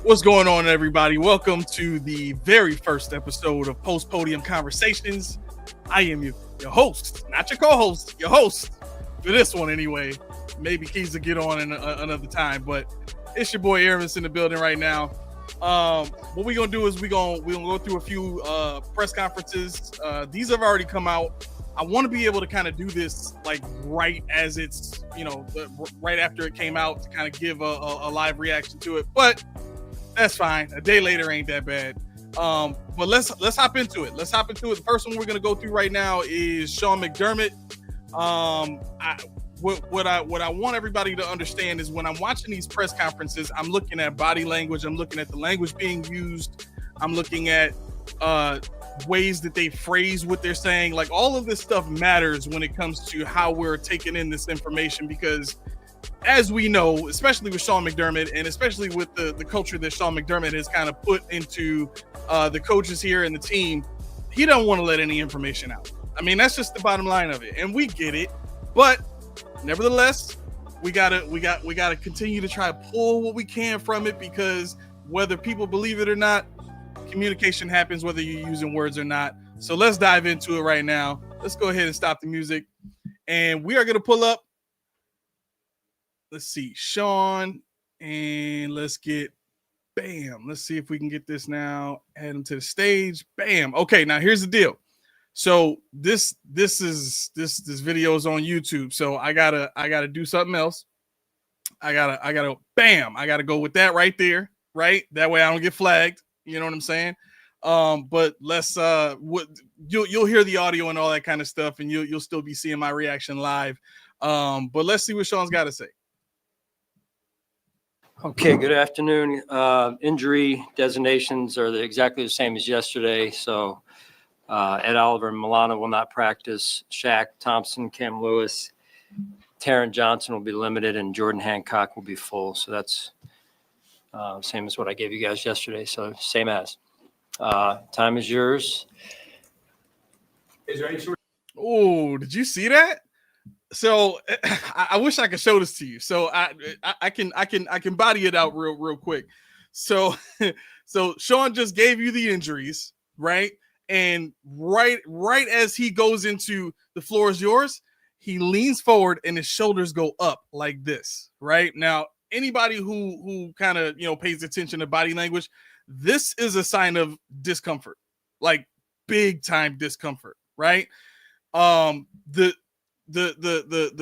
What's going on, everybody? Welcome to the very first episode of Podium Conversations. I am your host, not your co-host, your host for this one anyway. Maybe Keys will get on in another time, but it's your boy Aramis in the building right now. What we're gonna do is we're gonna go through a few press conferences. These have already come out. I want to be able to kind of do this like right as it's, right after it came out to kind of give a live reaction to it, but that's fine. A day later ain't that bad. But let's hop into it. The first one we're gonna go through right now is Sean McDermott. What I want everybody to understand is when I'm watching these press conferences, I'm looking at body language. I'm looking at the language being used. I'm looking at ways that they phrase what they're saying. Like, all of this stuff matters when it comes to how we're taking in this information, because as we know, especially with Sean McDermott and especially with the culture that Sean McDermott has kind of put into the coaches here and the team, he don't want to let any information out. I mean, that's just the bottom line of it, and we get it. But nevertheless, we gotta continue to try to pull what we can from it, because whether people believe it or not, communication happens whether you're using words or not. So let's dive into it right now. Let's go ahead and stop the music, and we are gonna pull up. Let's see, Sean, and let's get bam. Let's see if we can get this now. Add him to the stage. Bam. Okay, now here's the deal. So this video is on YouTube. So I gotta do something else. I gotta go with that right there, right? That way I don't get flagged. You know what I'm saying? But let's you'll hear the audio and all that kind of stuff, and you'll still be seeing my reaction live. But let's see what Sean's got to say. Okay, good afternoon. Injury designations are exactly the same as yesterday. So Ed Oliver and Milano will not practice. Shaq Thompson, Cam Lewis, Taron Johnson will be limited, and Jordan Hancock will be full. So that's same as what I gave you guys yesterday. So same as. Time is yours. Is there any sort? Oh, did you see that? So I wish I could show this to you. So I can body it out real quick. So Sean just gave you the injuries, right? And right as he goes into the floor is yours, he leans forward and his shoulders go up like this, right? Now, anybody who kind of, pays attention to body language, this is a sign of discomfort, like big time discomfort, right? The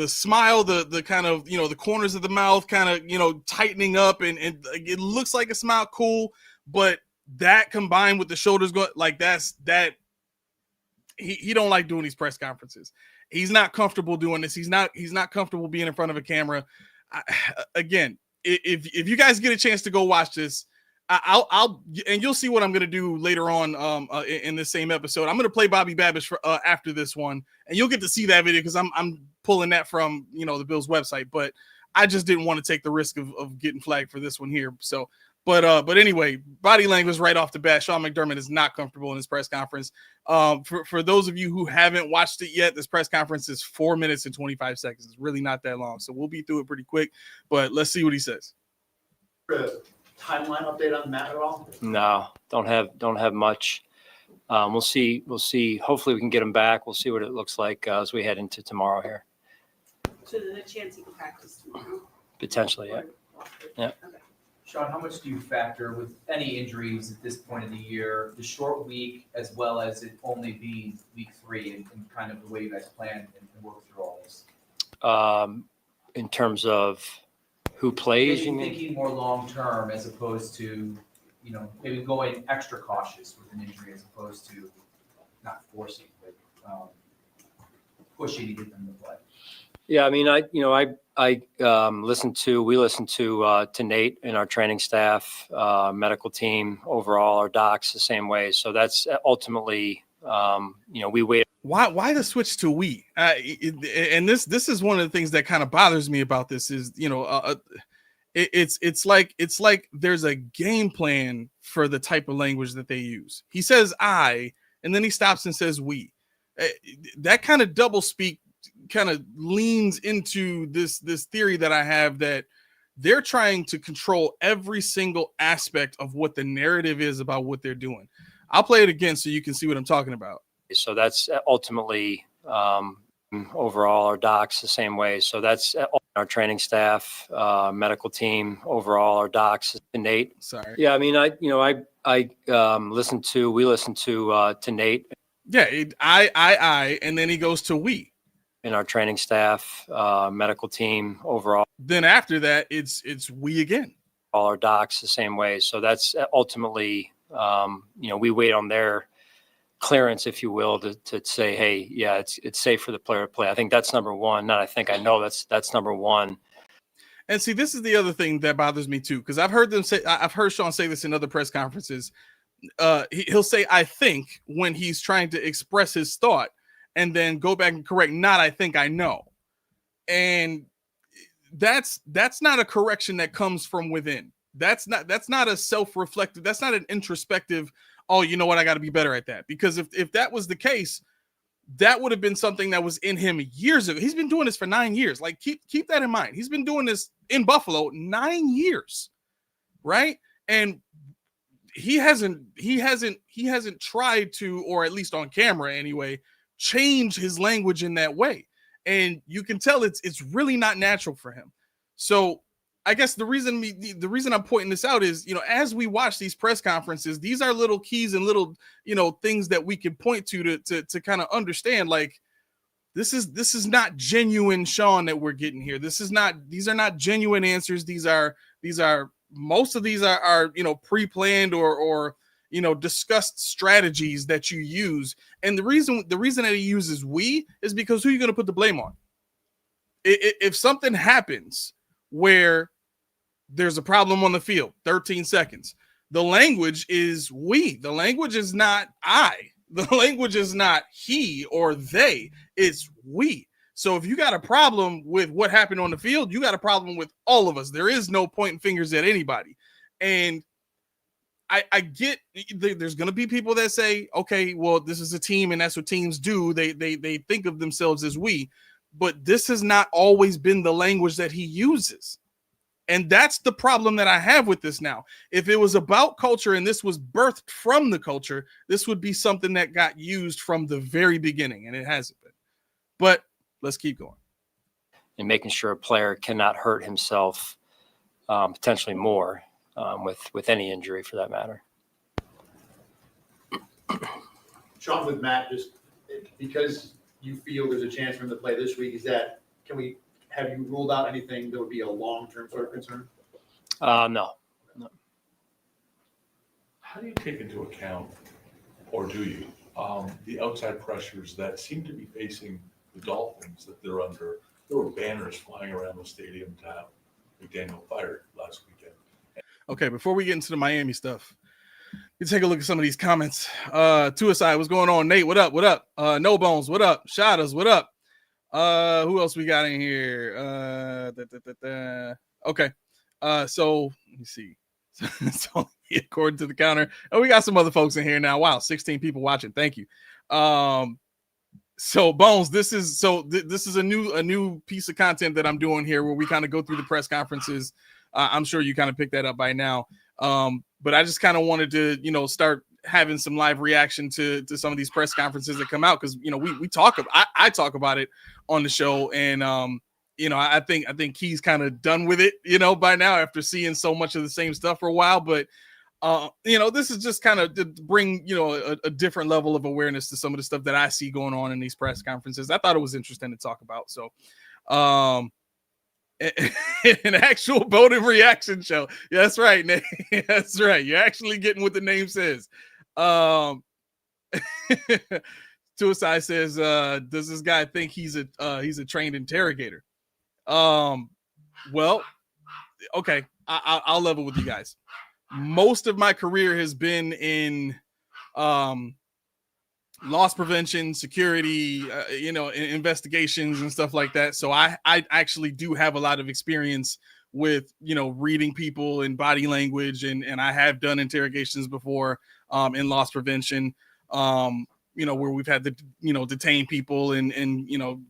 smile, the kind of, the corners of the mouth kind of, tightening up, and it looks like a smile, cool, but that combined with the shoulders going like that, he don't like doing these press conferences. He's not comfortable doing this. He's not comfortable being in front of a camera. Again, if you guys get a chance to go watch this, I'll and you'll see what I'm going to do later on in this same episode. I'm going to play Bobby Babish for, after this one, and you'll get to see that video because I'm pulling that from the Bills website. But I just didn't want to take the risk of getting flagged for this one here. So, but anyway, body language right off the bat. Sean McDermott is not comfortable in his press conference. For those of you who haven't watched it yet, this press conference is 4 minutes and 25 seconds. It's really not that long, so we'll be through it pretty quick. But let's see what he says. Timeline update on Matt at all? No, don't have much. We'll see. Hopefully we can get him back. We'll see what it looks like as we head into tomorrow here. So there's a chance he can practice tomorrow? Potentially, yeah. Yeah. Okay. Sean, how much do you factor with any injuries at this point of the year, the short week, as well as it only being week 3 and kind of the way you guys plan and work through all this? In terms of who plays, Maybe you mean? thinking more long-term as opposed to, maybe going extra cautious with an injury as opposed to not forcing, but pushing to get them to play. Yeah, I mean, we listened to Nate and our training staff, medical team, overall, our docs the same way. So that's ultimately, we wait. Why the switch to we? And this is one of the things that kind of bothers me about this is, it's like there's a game plan for the type of language that they use. He says I, and then he stops and says we. That kind of double speak kind of leans into this theory that I have that they're trying to control every single aspect of what the narrative is about what they're doing. I'll play it again so you can see what I'm talking about. So that's ultimately overall our docs the same way. So that's our training staff, medical team, overall our docs. Nate. Sorry. Yeah, I mean, we listen to Nate. Yeah, I, and then he goes to we. In our training staff, medical team, overall. Then after that, it's we again. All our docs the same way. So that's ultimately, we wait on their clearance, if you will, to say, hey, yeah, it's safe for the player to play. I think that's number one. Not I think I know that's number one. And see, this is the other thing that bothers me too, because I've heard Sean say this in other press conferences. He'll say, I think, when he's trying to express his thought, and then go back and correct, not I think I know. And that's not a correction that comes from within. That's not a self-reflective, that's not an introspective, oh, you know what, I got to be better at that. Because if that was the case, that would have been something that was in him years ago. He's been doing this for 9 years. Like, keep that in mind. He's been doing this in Buffalo 9 years, right? And he hasn't tried to, or at least on camera anyway, change his language in that way. And you can tell it's really not natural for him. So I guess the reason I'm pointing this out is, as we watch these press conferences, these are little keys and little, things that we can point to kind of understand, like, this is not genuine Sean that we're getting here. These are not genuine answers. These are most of these are pre-planned or discussed strategies that you use. And the reason that he uses we is because who are you going to put the blame on? If something happens where there's a problem on the field, 13 seconds, the language is we. The language is not I. The language is not he or they. It's we. So if you got a problem with what happened on the field, you got a problem with all of us. There is no pointing fingers at anybody. And I get there's going to be people that say, okay, well, this is a team and that's what teams do. They think of themselves as we, but this has not always been the language that he uses. And that's the problem that I have with this now. If it was about culture and this was birthed from the culture, this would be something that got used from the very beginning, and it hasn't been. But let's keep going. And making sure a player cannot hurt himself potentially more with any injury for that matter. Sean, with Matt, just because you feel there's a chance for him to play this week, have you ruled out anything that would be a long-term sort of concern? No. How do you take into account, or do you, the outside pressures that seem to be facing the Dolphins that they're under? There were banners flying around the stadium to have McDermott fired last weekend. Okay, before we get into the Miami stuff, let's take a look at some of these comments. Tuasai, what's going on? Nate, what up? What up? No Bones, what up? Shadas, what up? Who else we got in here? Okay. So let me see. So according to the counter, we got some other folks in here now. Wow, 16 people watching. Thank you. So Bones, this is a new piece of content that I'm doing here where we kind of go through the press conferences. I'm sure you kind of picked that up by now. But I just kind of wanted to, start having some live reaction to some of these press conferences that come out. Cause we talk about, I talk about it on the show, and I think he's kind of done with it, by now after seeing so much of the same stuff for a while. But this is just kind of to bring, a different level of awareness to some of the stuff that I see going on in these press conferences. I thought it was interesting to talk about. So, an actual Podium reaction show. Yeah, that's right, Nate. That's right. You're actually getting what the name says. Tuasai says, does this guy think he's a trained interrogator? Well, okay, I'll level with you guys. Most of my career has been in loss prevention, security, investigations and stuff like that. So I actually do have a lot of experience with, reading people and body language. And I have done interrogations before in loss prevention. where we've had to, detain people and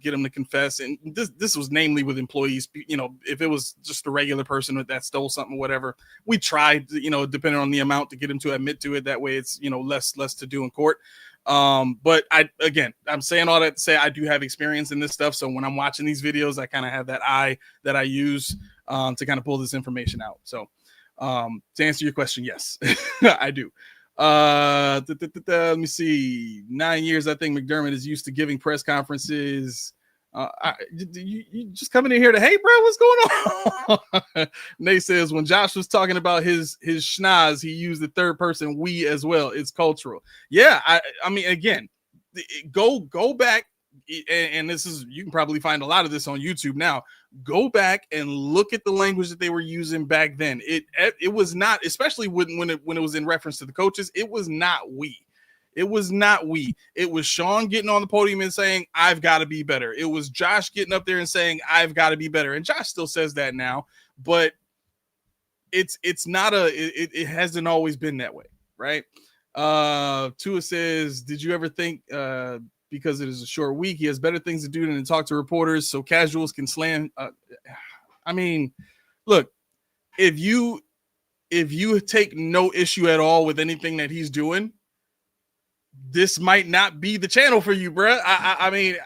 get them to confess. And this was namely with employees. If it was just a regular person that stole something, whatever, we tried, depending on the amount, to get them to admit to it. That way it's, less to do in court. But I'm saying all that to say I do have experience in this stuff. So when I'm watching these videos, I kind of have that eye that I use to kind of pull this information out. So to answer your question, yes, I do. Let me see. 9 years, I think McDermott is used to giving press conferences. You just coming in here to, hey, bro, what's going on? Nate says when Josh was talking about his schnoz, he used the third person we as well. It's cultural. Yeah, I mean, again, go back, and this is, you can probably find a lot of this on YouTube now. Go back and look at the language that they were using back then. It was not, especially when it was in reference to the coaches, it was not we. It was not we. It was Sean getting on the podium and saying, I've got to be better. It was Josh getting up there and saying, I've got to be better. And Josh still says that now, but it's not it hasn't always been that way, right? Tua says, did you ever think because it is a short week, he has better things to do than to talk to reporters so casuals can slam? I mean, look, if you take no issue at all with anything that he's doing, this might not be the channel for you, bro. I mean,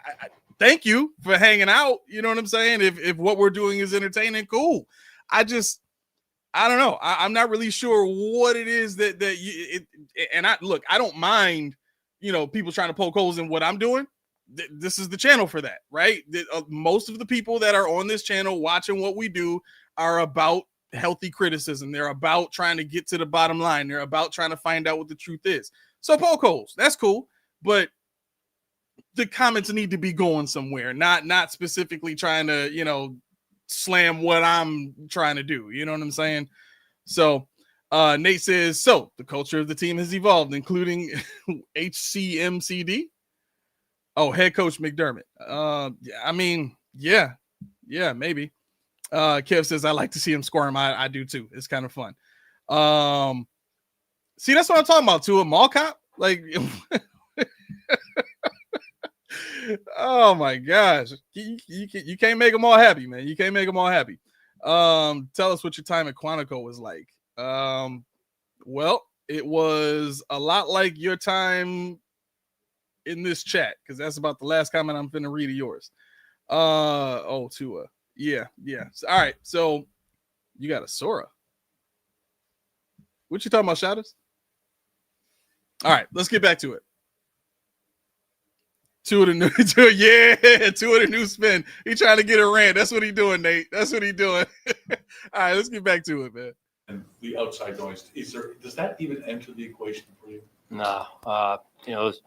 thank you for hanging out. You know what I'm saying? If what we're doing is entertaining, cool. I don't know. I'm not really sure what it is that I don't mind, people trying to poke holes in what I'm doing. This is the channel for that, right? Most of the people that are on this channel watching what we do are about healthy criticism. They're about trying to get to the bottom line. They're about trying to find out what the truth is. So poke holes, that's cool, but the comments need to be going somewhere, not specifically trying to, slam what I'm trying to do. You know what I'm saying? So Nate says, so the culture of the team has evolved, including HCMCD. Oh, head coach McDermott. I mean, yeah, maybe. Kev says, I like to see him squirm. I do too. It's kind of fun. See, that's what I'm talking about, too. A mall cop? Like, oh my gosh. You can't make them all happy, man. You can't make them all happy. Tell us what your time at Quantico was like. Well, it was a lot like your time in this chat, because that's about the last comment I'm finna read of yours. Tua. Yeah. All right, so you got a Sora. What you talking about, Shadows? All right, let's get back to it. Two of the new spin. He trying to get a rant. That's what he doing, Nate. That's what he doing. All right, let's get back to it, man. And the outside noise, does that even enter the equation for you? No, it's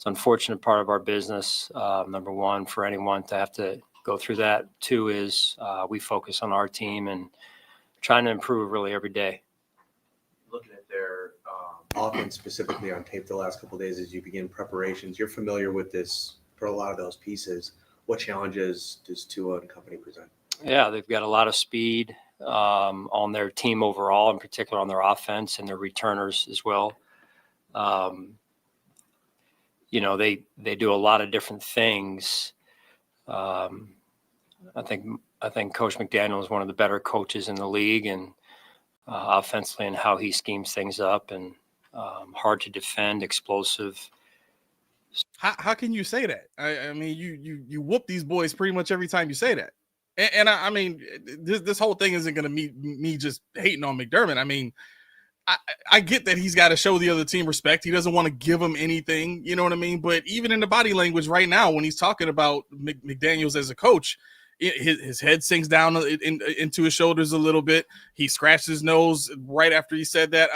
an unfortunate part of our business. Number one, for anyone to have to go through that. Two is we focus on our team and trying to improve really every day. Looking at their offense specifically on tape the last couple of days as you begin preparations, you're familiar with this for a lot of those pieces. What challenges does Tua and company present? Yeah, they've got a lot of speed on their team overall, in particular on their offense and their returners as well. They do a lot of different things. I think Coach McDaniel is one of the better coaches in the league, and offensively and how he schemes things up, and hard to defend, explosive. How can you say that? I mean, you whoop these boys pretty much every time you say that. And I mean, this whole thing isn't going to be me just hating on McDermott. I mean, I get that he's got to show the other team respect. He doesn't want to give them anything, you know what I mean? But even in the body language right now, when he's talking about McDaniels as a coach, his head sinks down into his shoulders a little bit. He scratched his nose right after he said that.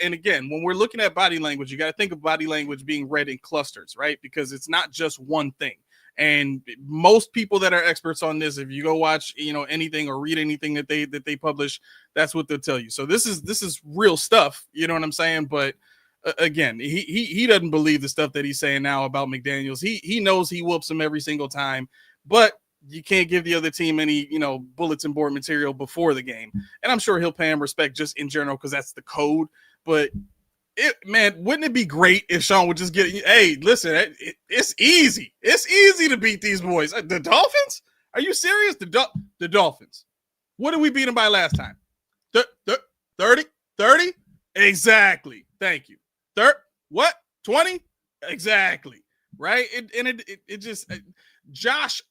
And again, when we're looking at body language, you got to think of body language being read in clusters, right? Because it's not just one thing. And most people that are experts on this, if you go watch, anything or read anything that they publish, that's what they'll tell you. So this is real stuff. You know what I'm saying? But again, he doesn't believe the stuff that he's saying now about McDaniels. He knows he whoops him every single time, but you can't give the other team any, bulletin board material before the game. And I'm sure he'll pay him respect just in general, because that's the code. But Man, wouldn't it be great if Sean would just get, hey, listen, it's easy. It's easy to beat these boys. The Dolphins? Are you serious? The Dolphins. What did we beat them by last time? 30? 30? Exactly. Thank you. What? 20? Exactly. Right? It just, Josh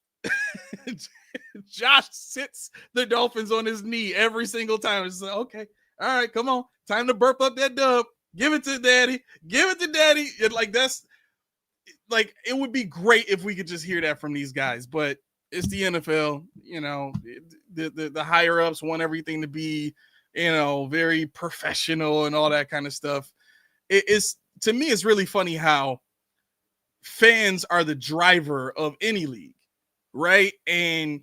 sits the Dolphins on his knee every single time. It's like, okay, all right, come on. Time to burp up that dub. Give it to daddy. Give it to daddy. It would be great if we could just hear that from these guys, but it's the NFL, the higher ups want everything to be, very professional and all that kind of stuff. To me, it's really funny how fans are the driver of any league, right? And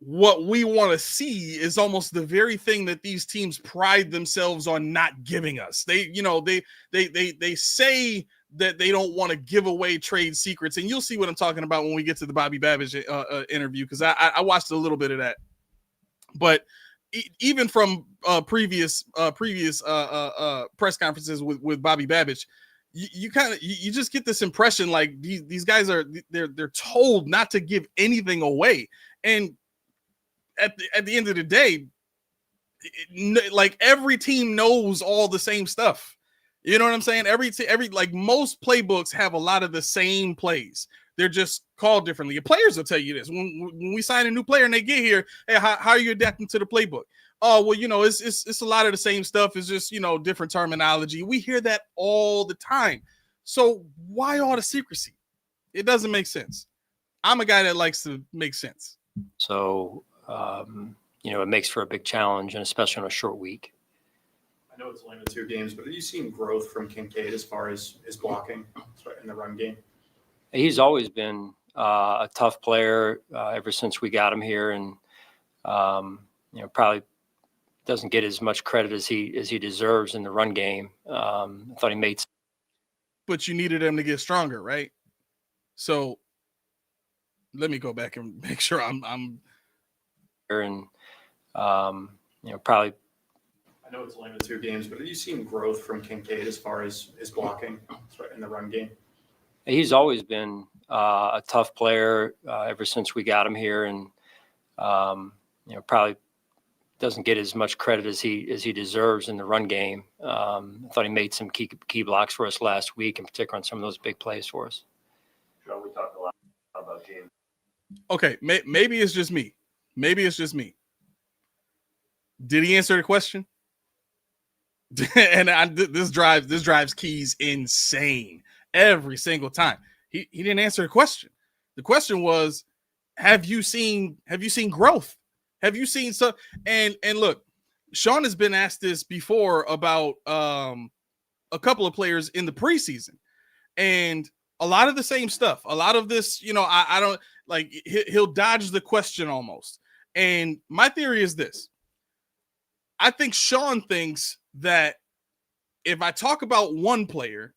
what we want to see is almost the very thing that these teams pride themselves on not giving us. They say that they don't want to give away trade secrets, and you'll see what I'm talking about when we get to the Bobby Babbage interview, because I watched a little bit of that. But even from previous press conferences with Bobby Babbage, you just get this impression like these guys they're told not to give anything away, and at the end of the day, like every team knows all the same stuff. You know what I'm saying? Every like most playbooks have a lot of the same plays. They're just called differently. Your players will tell you this. When we sign a new player and they get here, hey, how are you adapting to the playbook? Oh, well, it's a lot of the same stuff. It's just, different terminology. We hear that all the time. So why all the secrecy? It doesn't make sense. I'm a guy that likes to make sense. So, it makes for a big challenge, and especially on a short week. I know it's only the 2 games, but have you seen growth from Kincaid as far as his blocking in the run game? He's always been a tough player ever since we got him here, and probably doesn't get as much credit as he deserves in the run game. I thought he made. But you needed him to get stronger, right? So let me go back and make sure I'm. And probably. I know it's only the 2 games, but have you seen growth from Kincaid as far as his blocking in the run game? He's always been a tough player ever since we got him here, and probably doesn't get as much credit as he deserves in the run game. I thought he made some key blocks for us last week, in particular on some of those big plays for us. Sean, we talked a lot about James. Okay, maybe it's just me. Did he answer the question? And this drives Keys insane every single time. He didn't answer the question. The question was, have you seen growth? Have you seen some? And look, Sean has been asked this before about a couple of players in the preseason, and a lot of the same stuff. A lot of this, I don't like. He'll dodge the question almost. And my theory is this: I think Sean thinks that if I talk about one player,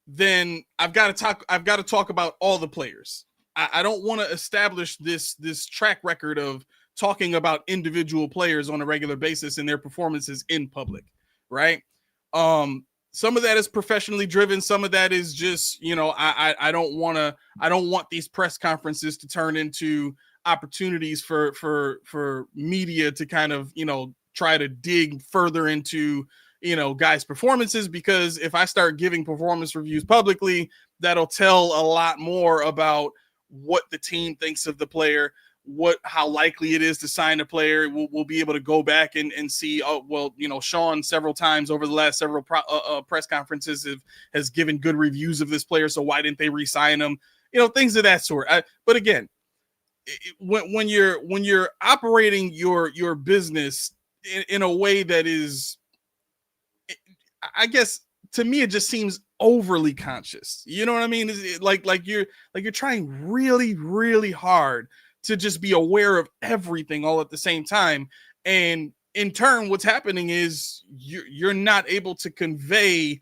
then I've got to talk about all the players. I don't want to establish this track record of talking about individual players on a regular basis and their performances in public, right? Some of that is professionally driven. Some of that is just, I don't want these press conferences to turn into opportunities for media to kind of, try to dig further into, guys' performances, because if I start giving performance reviews publicly, that'll tell a lot more about what the team thinks of the player, how likely it is to sign a player. We'll be able to go back and see, Sean several times over the last several press conferences has given good reviews of this player, so why didn't they re-sign him? Things of that sort. But again, when you're operating your business in a way that is, I guess, to me, it just seems overly conscious. You know what I mean? It's like you're trying really, really hard to just be aware of everything all at the same time. And in turn, what's happening is you're not able to convey,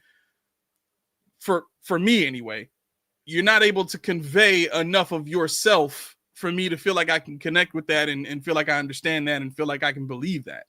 for me anyway, you're not able to convey enough of yourself for me to feel like I can connect with that and feel like I understand that and feel like I can believe that.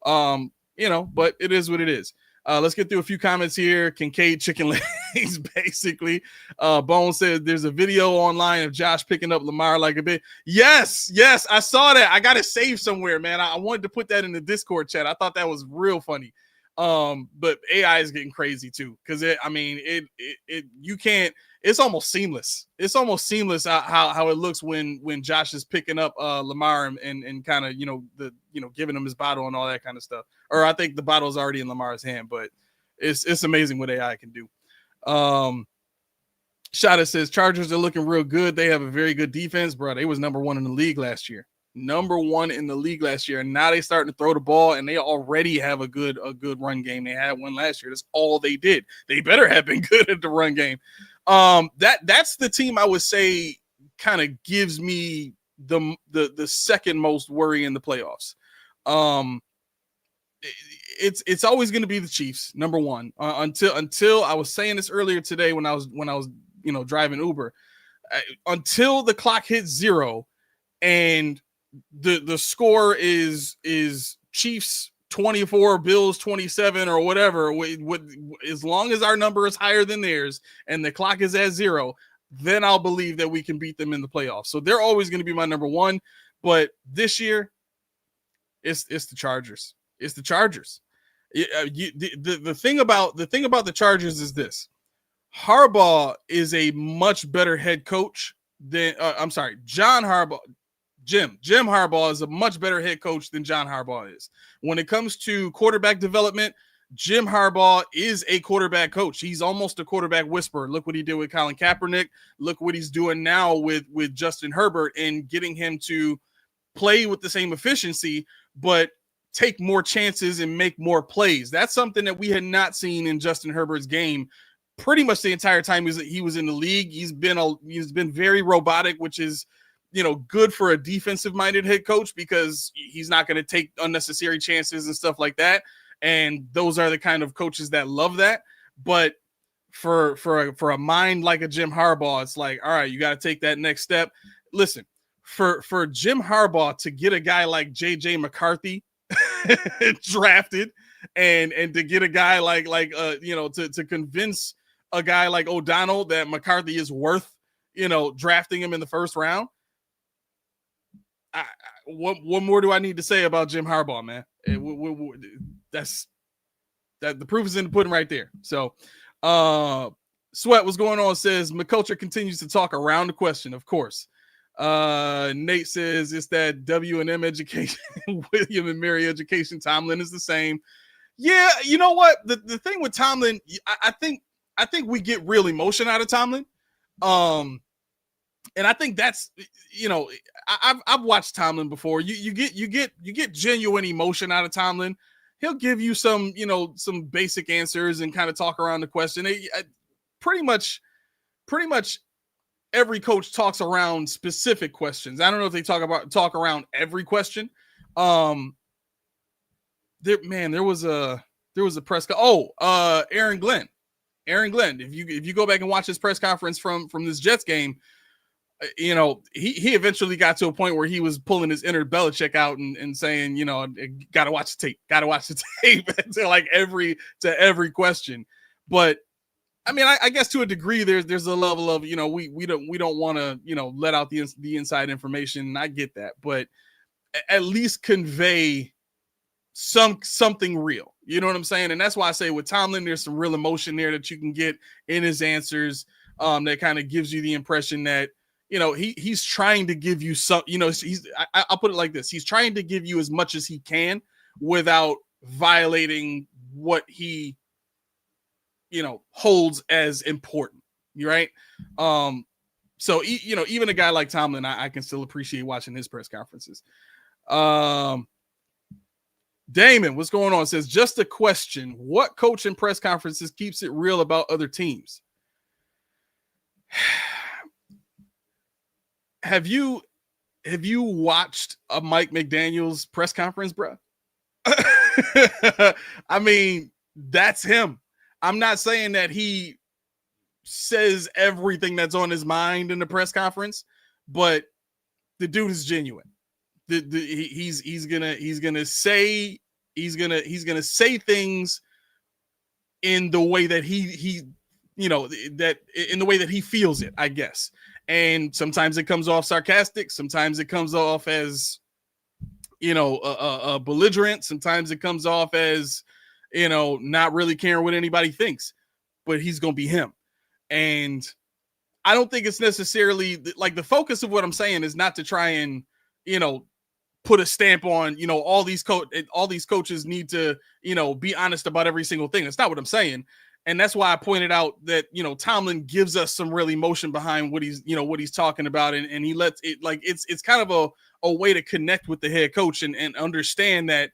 But it is what it is. Let's get through a few comments here. Kincaid chicken legs, basically. Bone said there's a video online of Josh picking up Lamar like a bit. Yes, I saw that. I got it saved somewhere, man. I wanted to put that in the Discord chat. I thought that was real funny. But AI is getting crazy too, because you can't. It's almost seamless. It's almost seamless how it looks when Josh is picking up Lamar and kind of giving him his bottle and all that kind of stuff. Or I think the bottle's already in Lamar's hand, but it's amazing what AI can do. Shada says Chargers are looking real good. They have a very good defense, bro. They was number 1 in the league last year. Number 1 in the league last year, and now they starting to throw the ball, and they already have a good run game. They had one last year. That's all they did. They better have been good at the run game. That's the team I would say kind of gives me the second most worry in the playoffs. It's always going to be the Chiefs, number 1. Until I was saying this earlier today when I was driving Uber, until the clock hits 0 and the score is Chiefs 24, Bills 27 or whatever, as long as our number is higher than theirs and the clock is at 0, then I'll believe that we can beat them in the playoffs. So they're always going to be my number 1, but this year it's the Chargers. It's the Chargers. The thing about the Chargers is this: Harbaugh is a much better head coach than John Harbaugh. Jim Harbaugh is a much better head coach than John Harbaugh is. When it comes to quarterback development, Jim Harbaugh is a quarterback coach. He's almost a quarterback whisperer. Look what he did with Colin Kaepernick. Look what he's doing now with Justin Herbert and getting him to play with the same efficiency, but take more chances and make more plays. That's something that we had not seen in Justin Herbert's game pretty much the entire time he was in the league. He's been very robotic, which is good for a defensive-minded head coach because he's not going to take unnecessary chances and stuff like that. And those are the kind of coaches that love that. But for a mind like a Jim Harbaugh, it's like, all right, you got to take that next step. Listen, for Jim Harbaugh to get a guy like J.J. McCarthy drafted and to get a guy to convince a guy like O'Donnell that McCarthy is worth, drafting him in the first round. What more do I need to say about Jim Harbaugh, man? That's the proof is in the pudding right there. So, Sweat, what's going on? Says McCulture continues to talk around the question, of course. Nate says it's that W&M education, William and Mary education. Tomlin is the same. Yeah, you know what? The thing with Tomlin, I think we get real emotion out of Tomlin. And I think that's, I've watched Tomlin before. You get genuine emotion out of Tomlin. He'll give you some basic answers and kind of talk around the question. Pretty much every coach talks around specific questions. I don't know if they talk around every question. There was a press. Aaron Glenn. If you go back and watch his press conference from this Jets game, he eventually got to a point where he was pulling his inner Belichick out and saying, gotta watch the tape to every question. But I mean, I guess to a degree, there's a level of, we don't want to, let out the inside information. I get that, but at least convey something real. You know what I'm saying? And that's why I say with Tomlin, there's some real emotion there that you can get in his answers. That kind of gives you the impression that, he's trying to give you some, I'll put it like this. He's trying to give you as much as he can without violating what he, holds as important. Right. So, even a guy like Tomlin, I can still appreciate watching his press conferences. Damon, what's going on? Says, just a question. What coach in press conferences keeps it real about other teams? Have you watched a Mike McDaniel's press conference, bro? I mean, that's him. I'm not saying that he says everything that's on his mind in the press conference, but the dude is genuine. He's gonna say things in the way that he that in the way that he feels it, I guess. And sometimes it comes off sarcastic, sometimes it comes off as belligerent, sometimes it comes off as not really caring what anybody thinks, but he's gonna be him. And I don't think it's necessarily like the focus of what I'm saying is not to try and put a stamp on all these coaches need to be honest about every single thing. That's not what I'm saying. And that's why I pointed out that Tomlin gives us some real emotion behind what he's talking about, and he lets it, like, it's kind of a way to connect with the head coach and understand that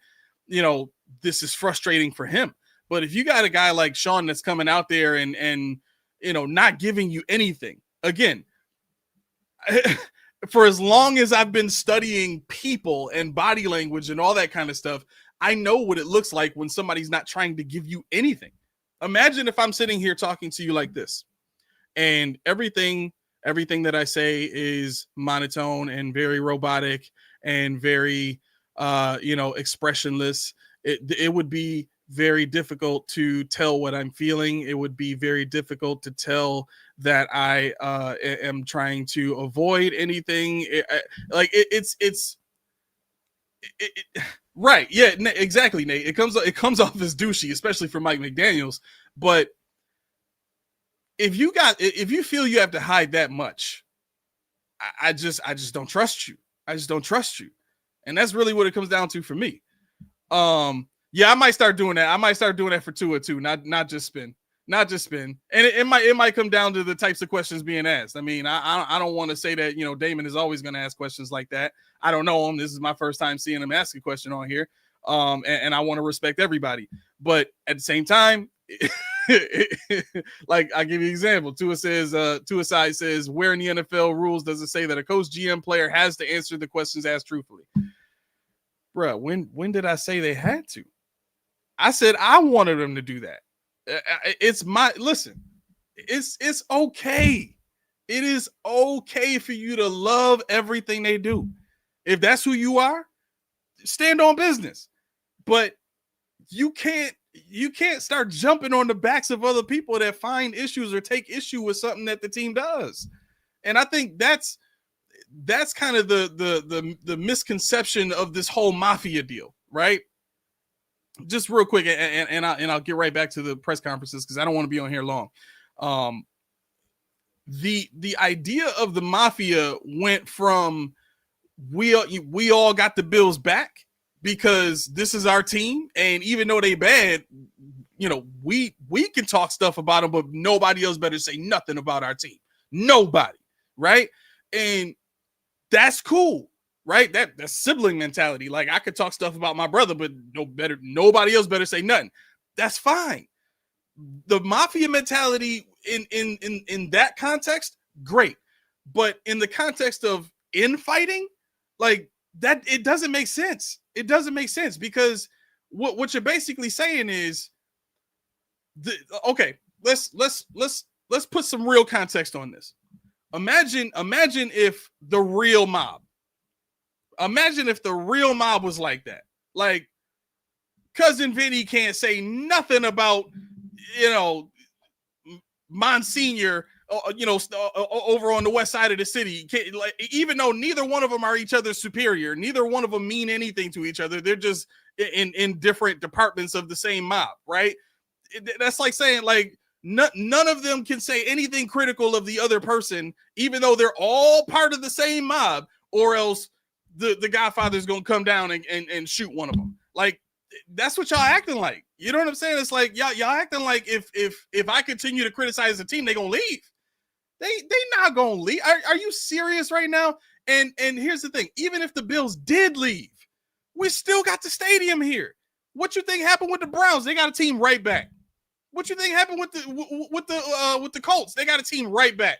this is frustrating for him. But if you got a guy like Sean that's coming out there and not giving you anything, again, for as long as I've been studying people and body language and all that kind of stuff, I know what it looks like when somebody's not trying to give you anything. Imagine if I'm sitting here talking to you like this, and everything that I say is monotone and very robotic and very expressionless. It would be very difficult to tell what I'm feeling. It would be very difficult to tell that I am trying to avoid anything. Right. Yeah, exactly, Nate. It comes off as douchey, especially for Mike McDaniels. But if you feel you have to hide that much, I just don't trust you. I just don't trust you. And that's really what it comes down to for me. Yeah, I might start doing that. I might start doing that for Tua too, not just spin. Not just spin. And it might come down to the types of questions being asked. I mean, I don't want to say that, Damon is always going to ask questions like that. I don't know him. This is my first time seeing him ask a question on here. And I want to respect everybody. But at the same time, like, I'll give you an example. Tua side says, where in the NFL rules does it say that a coach, GM, player has to answer the questions asked truthfully? Bruh, when did I say they had to? I said I wanted them to do that. It's okay. It is okay for you to love everything they do. If that's who you are, stand on business. But you can't start jumping on the backs of other people that find issues or take issue with something that the team does. And I think that's kind of the misconception of this whole mafia deal, right? Just real quick, and I'll get right back to the press conferences because I don't want to be on here long. The idea of the mafia went from we all got the Bills back because this is our team, and even though they bad, we can talk stuff about them, but nobody else better say nothing about our team. Nobody, right? And that's cool. Right? That's sibling mentality. Like, I could talk stuff about my brother, but nobody else better say nothing. That's fine. The mafia mentality in that context, great. But in the context of infighting, like that, it doesn't make sense. It doesn't make sense because what you're basically saying is okay, let's put some real context on this. Imagine if the real mob was like that. Like, Cousin Vinny can't say nothing about, Monsignor, over on the west side of the city. Like, even though neither one of them are each other's superior, neither one of them mean anything to each other. They're just in different departments of the same mob, right? That's like saying, like, none of them can say anything critical of the other person, even though they're all part of the same mob, or else the Godfather's gonna come down and shoot one of them. Like, that's what y'all acting like. You know what I'm saying? It's like y'all acting like if I continue to criticize the team, they gonna leave. They not gonna leave. Are you serious right now? And here's the thing: even if the Bills did leave, we still got the stadium here. What you think happened with the Browns? They got a team right back. What you think happened with the Colts? They got a team right back.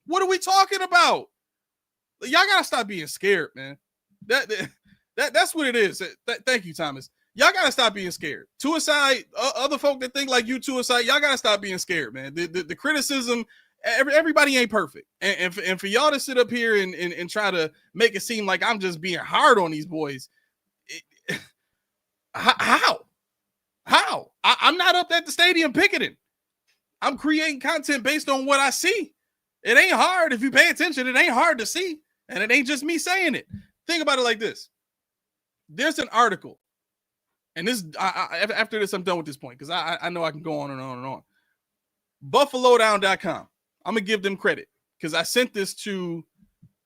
What are we talking about? Y'all gotta stop being scared, man. That's what it is. Thank you, Thomas. Y'all gotta stop being scared. Suicide, other folk that think like you, suicide. Y'all gotta stop being scared, man. The criticism, everybody ain't perfect, and for y'all to sit up here and try to make it seem like I'm just being hard on these boys. How? I'm not up at the stadium picketing. I'm creating content based on what I see. It ain't hard. If you pay attention, it ain't hard to see. And it ain't just me saying it. Think about it like this. There's an article. And this, after this, I'm done with this point because I know I can go on and on and on. BuffaloDown.com. I'm gonna give them credit because I sent this to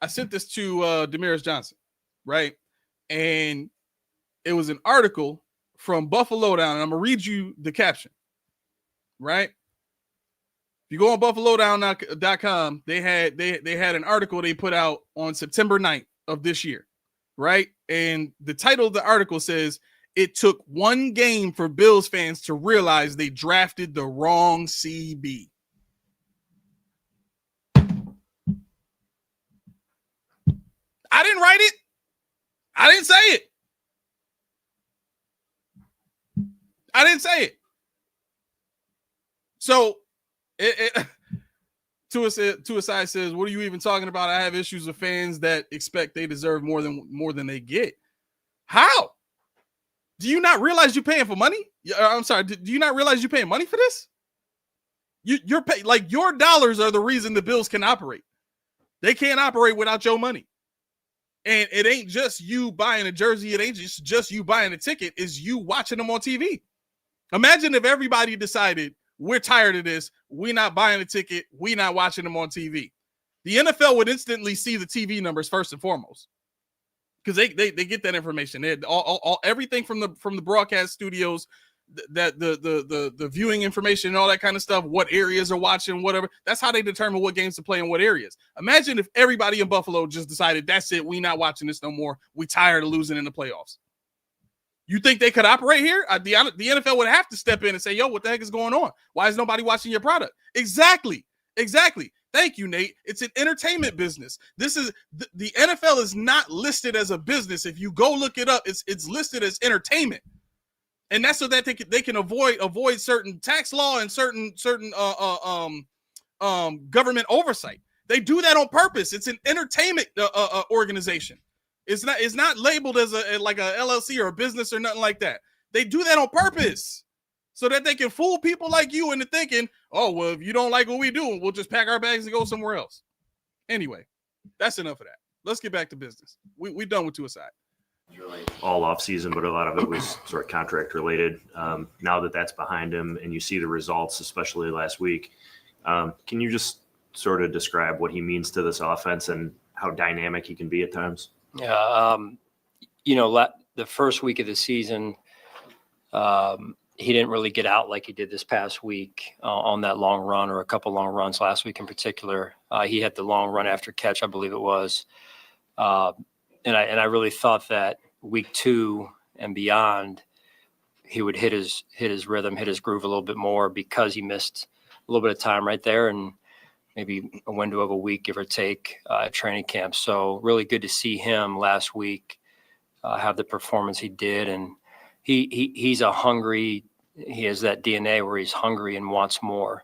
Damaris Johnson, right? And it was an article from Buffalo Down, and I'm gonna read you the caption, right? If you go on BuffaloDown.com, they had an article they put out on September 9th of this year, right? And the title of the article says, "It took one game for Bills fans to realize they drafted the wrong CB." I didn't write it. I didn't say it. I didn't say it. So Tuasai says, "What are you even talking about? I have issues with fans that expect they deserve more than they get." How? Do you not realize you're paying for money? I'm sorry. Do you not realize you're paying money for this? You're paying, like, your dollars are the reason the Bills can operate. They can't operate without your money. And it ain't just you buying a jersey. It ain't just you buying a ticket. It's you watching them on TV. Imagine if everybody decided, we're tired of this. We're not buying a ticket. We're not watching them on TV. The NFL would instantly see the TV numbers first and foremost. Because they get that information. They all everything from the broadcast studios, that the viewing information and all that kind of stuff, what areas are watching, whatever. That's how they determine what games to play in what areas. Imagine if everybody in Buffalo just decided, that's it, we not watching this no more. We tired of losing in the playoffs. You think they could operate here? The NFL would have to step in and say, yo, what the heck is going on? Why is nobody watching your product? Exactly. Thank you, Nate. It's an entertainment business. This is the NFL is not listed as a business. If you go look it up, it's listed as entertainment, and that's so that they can avoid certain tax law and certain government oversight. They do that on purpose. It's an entertainment organization. It's not labeled as like a LLC or a business or nothing like that. They do that on purpose, so that they can fool people like you into thinking, oh, well, if you don't like what we do, we'll just pack our bags and go somewhere else. Anyway, that's enough of that. Let's get back to business. We're done with Tuasai. All off season, but a lot of it was sort of contract related. Now that that's behind him and you see the results, especially last week, can you just sort of describe what he means to this offense and how dynamic he can be at times? Yeah. The first week of the season, he didn't really get out like he did this past week on that long run, or a couple long runs last week in particular. He had the long run after catch, I believe it was. And I really thought that week 2 and beyond, he would hit his rhythm, hit his groove a little bit more, because he missed a little bit of time right there, and maybe a window of a week, give or take, at training camp. So really good to see him last week have the performance he did. And he's he has that DNA where he's hungry and wants more.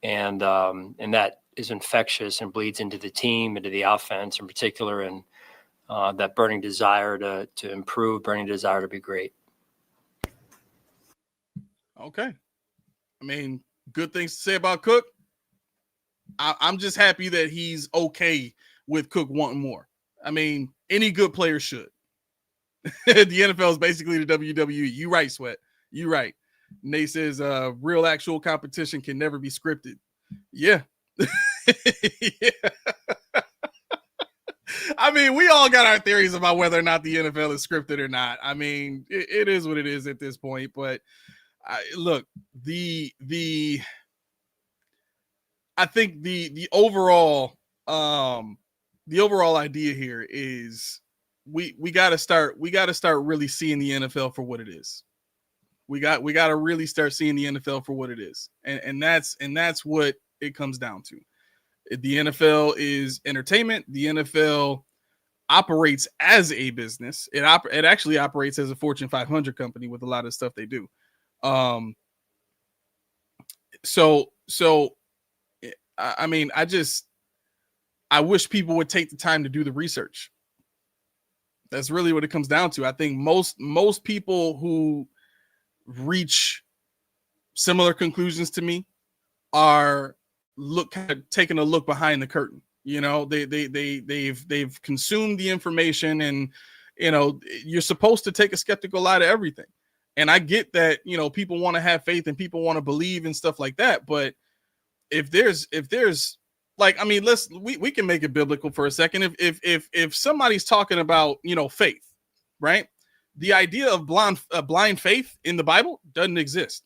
And that is infectious and bleeds into the team, into the offense in particular. And that burning desire to improve, burning desire to be great. Okay. I mean, good things to say about Cook. I'm just happy that he's okay with Cook wanting more. I mean, any good player should. The NFL is basically the WWE. You right, Sweat. You right. Nate says real actual competition can never be scripted. Yeah. Yeah. I mean, we all got our theories about whether or not the NFL is scripted or not. I mean, it is what it is at this point. But look, I think the overall idea here is we got to start really seeing the NFL for what it is. We got to really start seeing the NFL for what it is, and that's what it comes down to. The NFL is entertainment. The NFL operates as a business. It actually operates as a Fortune 500 company with a lot of stuff they do. So I mean, I wish people would take the time to do the research. That's really what it comes down to. I think most people who reach similar conclusions to me are kind of taking a look behind the curtain. You know, they've consumed the information, and you know, you're supposed to take a skeptical eye to everything. And I get that, you know, people want to have faith and people want to believe and stuff like that. But if there's like, I mean, we can make it biblical for a second. If somebody's talking about, you know, faith, right? The idea of blind faith in the Bible doesn't exist,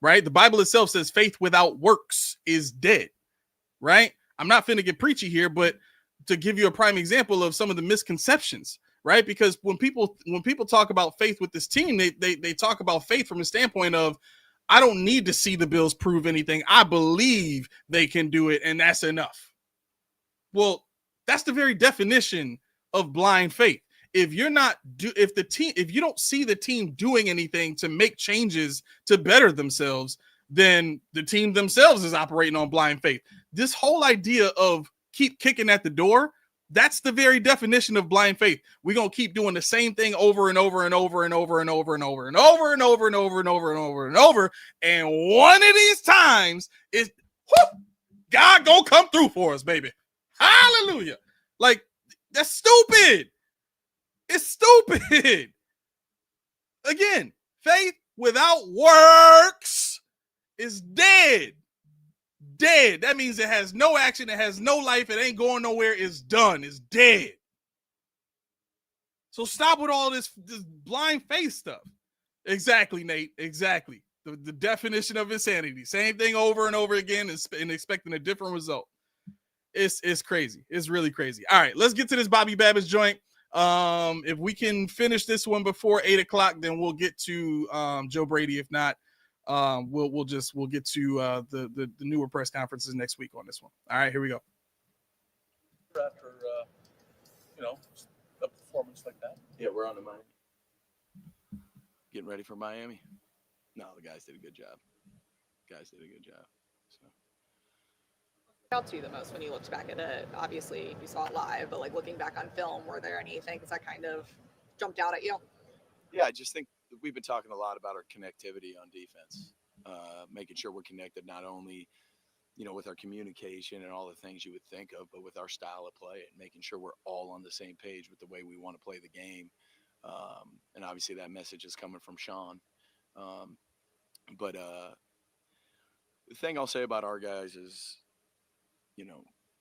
right? The Bible itself says faith without works is dead, right? I'm not finna get preachy here, but to give you a prime example of some of the misconceptions, right? Because when people talk about faith with this team, they talk about faith from a standpoint of, I don't need to see the Bills prove anything. I believe they can do it, and that's enough. Well, that's the very definition of blind faith. If you don't see the team doing anything to make changes to better themselves, then the team themselves is operating on blind faith. This whole idea of keep kicking at the door, that's the very definition of blind faith. We're going to keep doing the same thing over and over and over and over and over and over and over and over and over and over and over and over. And one of these times is God gonna come through for us, baby. Hallelujah. Like, that's stupid. It's stupid. Again, faith without works is dead. Dead. That means it has no action. It has no life. It ain't going nowhere. It's done. It's dead. So stop with all this blind faith stuff. Exactly, Nate. Exactly. The definition of insanity. Same thing over and over again and expecting a different result. It's crazy. It's really crazy. All right, let's get to this Bobby Babbage joint. If we can finish this one before 8:00, then we'll get to Joe Brady. If not, we'll get to the newer press conferences next week on this one. All right, here we go. After a performance like that. Yeah, we're on to Miami. Getting ready for Miami. No, the guys did a good job. So. Out to you the most when you looked back at it? Obviously, you saw it live, but like looking back on film, were there any things that kind of jumped out at you? Yeah, I just think we've been talking a lot about our connectivity on defense, making sure we're connected not only, with our communication and all the things you would think of, but with our style of play and making sure we're all on the same page with the way we want to play the game. And obviously that message is coming from Sean. But the thing I'll say about our guys is,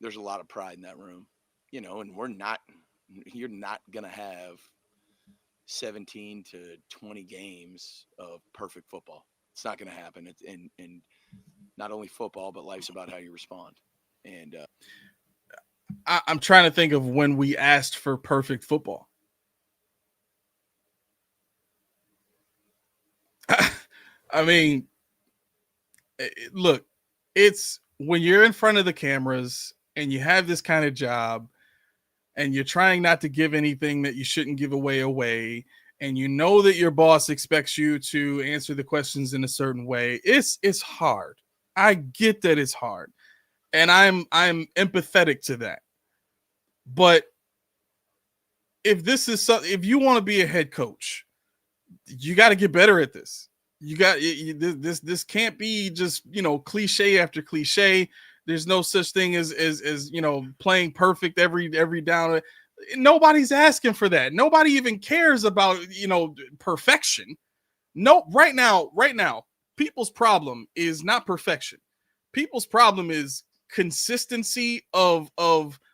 there's a lot of pride in that room, and you're not going to have 17 to 20 games of perfect football. It's not going to happen. And not only football, but life's about how you respond. And I'm trying to think of when we asked for perfect football. I mean, look, it's when you're in front of the cameras and you have this kind of job and you're trying not to give anything that you shouldn't give away, and you know that your boss expects you to answer the questions in a certain way, it's hard. I get that it's hard. And I'm empathetic to that. But if you want to be a head coach, you got to get better at this. This can't be just, cliche after cliche. There's no such thing as playing perfect every down. Nobody's asking for that. Nobody even cares about, perfection. No, right now, people's problem is not perfection. People's problem is consistency of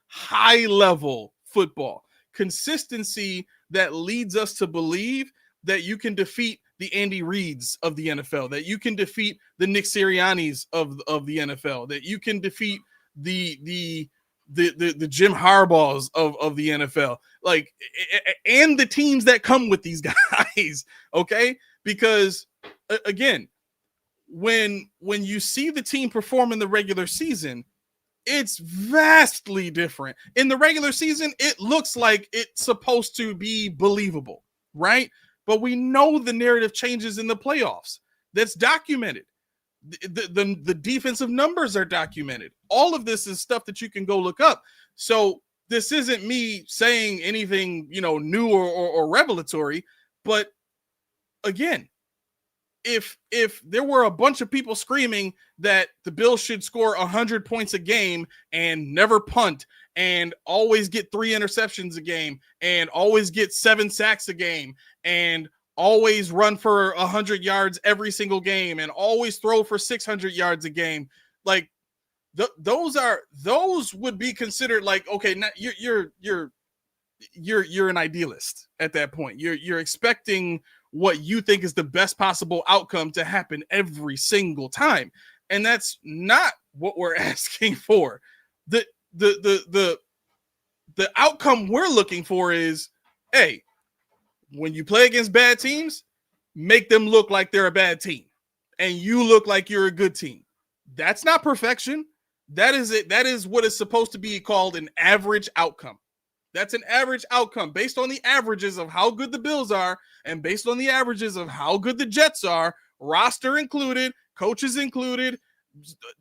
high level football. Consistency that leads us to believe that you can defeat the Andy Reids of the NFL, that you can defeat the Nick Siriannis of the NFL, that you can defeat the Jim Harbaughs of the NFL, like, and the teams that come with these guys. Okay. Because again, when you see the team perform in the regular season, it's vastly different. In the regular season, it looks like it's supposed to be believable, right? But we know the narrative changes in the playoffs. That's documented. The defensive numbers are documented. All of this is stuff that you can go look up. So this isn't me saying anything, new or revelatory. But again, if there were a bunch of people screaming that the Bills should score 100 points a game and never punt and always get 3 interceptions a game and always get 7 sacks a game and always run for 100 yards every single game and always throw for 600 yards a game, like those would be considered like, okay, now you're an idealist at that point. You're expecting what you think is the best possible outcome to happen every single time, and that's not what we're asking for. The outcome we're looking for is, hey, when you play against bad teams, make them look like they're a bad team and you look like you're a good team. That's not perfection. That is it. That is what is supposed to be called an average outcome. That's an average outcome based on the averages of how good the Bills are and based on the averages of how good the Jets are, roster included, coaches included,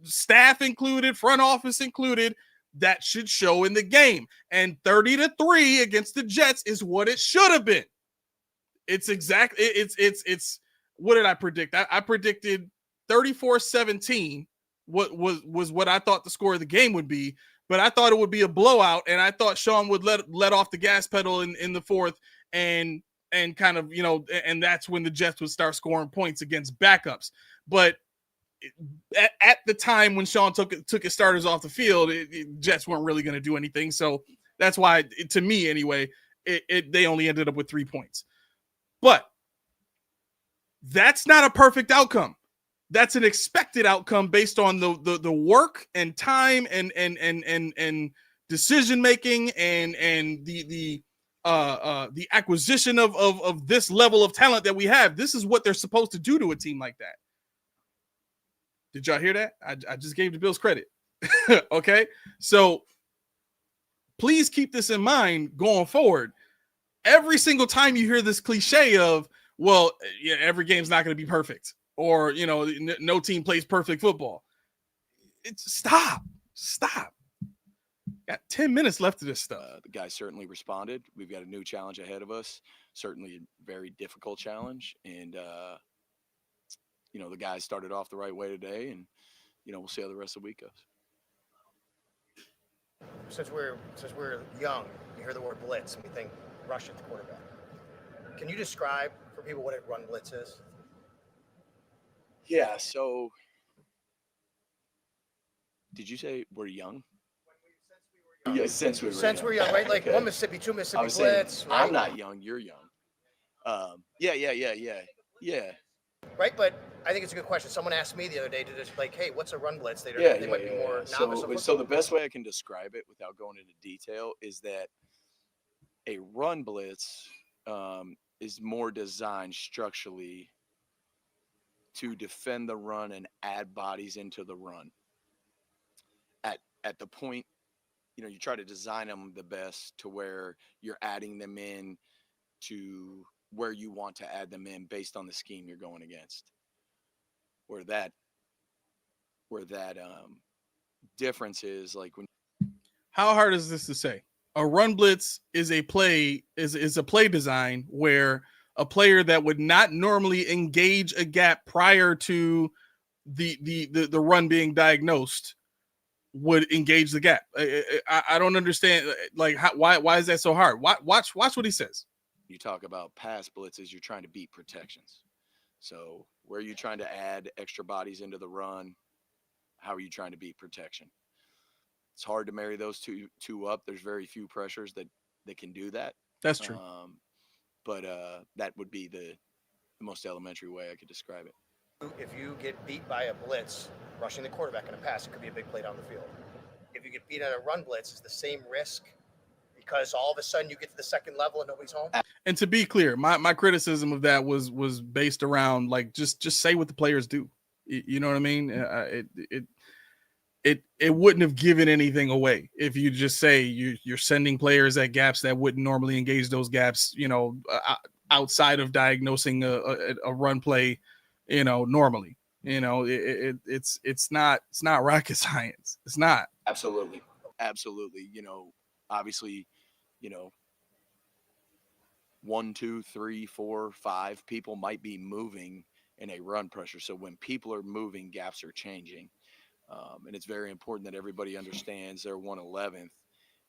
staff included, front office included. That should show in the game. And 30-3 against the Jets is what it should have been. It's what did I predict? I predicted 34-17. What was what I thought the score of the game would be, but I thought it would be a blowout, and I thought Sean would let off the gas pedal in the fourth and kind of, and that's when the Jets would start scoring points against backups. But at the time when Sean took his starters off the field, Jets weren't really going to do anything. So that's why, to me anyway, they only ended up with 3 points. But that's not a perfect outcome. That's an expected outcome based on the work and time and decision making and the acquisition of this level of talent that we have. This is what they're supposed to do to a team like that. Did y'all hear that? I just gave the Bills credit. Okay, so please keep this in mind going forward. Every single time you hear this cliche of, well, yeah, every game's not going to be perfect, or no team plays perfect football. Stop. Got 10 minutes left of this stuff. The guys certainly responded. We've got a new challenge ahead of us. Certainly a very difficult challenge, and the guys started off the right way today, and we'll see how the rest of the week goes. Since we're young, you hear the word blitz and we think rush at the quarterback. Can you describe for people what a run blitz is? Yeah. So, did you say we're young? Yeah, since we were young, right? Like okay. 1 Mississippi, 2 Mississippi blitz. Saying, right? I'm not young. You're young. Yeah. Right, but I think it's a good question. Someone asked me the other day to just like, hey, what's a run blitz? They might be more novice. So the best way I can describe it without going into detail is that a run blitz is more designed structurally to defend the run and add bodies into the run. At the point, you try to design them the best to where you're adding them in to where you want to add them in based on the scheme you're going against. Where that difference is, like, when. How hard is this to say? A run blitz is a play design where a player that would not normally engage a gap prior to the run being diagnosed would engage the gap. I don't understand, like, why is that so hard? Watch what he says. You talk about pass blitzes, you're trying to beat protections. So where are you trying to add extra bodies into the run? How are you trying to beat protection? It's hard to marry those two up. There's very few pressures that can do that. That's true. But that would be the most elementary way I could describe it. If you get beat by a blitz, rushing the quarterback in a pass, it could be a big play down the field. If you get beat at a run blitz, it's the same risk because all of a sudden you get to the second level and nobody's home. And to be clear, my criticism of that was based around, like, just say what the players do. You know what I mean? It wouldn't have given anything away if you just say you're sending players at gaps that wouldn't normally engage those gaps, outside of diagnosing a run play, normally. It's not rocket science. It's not. Absolutely. Obviously, 1, 2, 3, 4, 5 people might be moving and a run pressure. So when people are moving, gaps are changing. And it's very important that everybody understands they're 111th,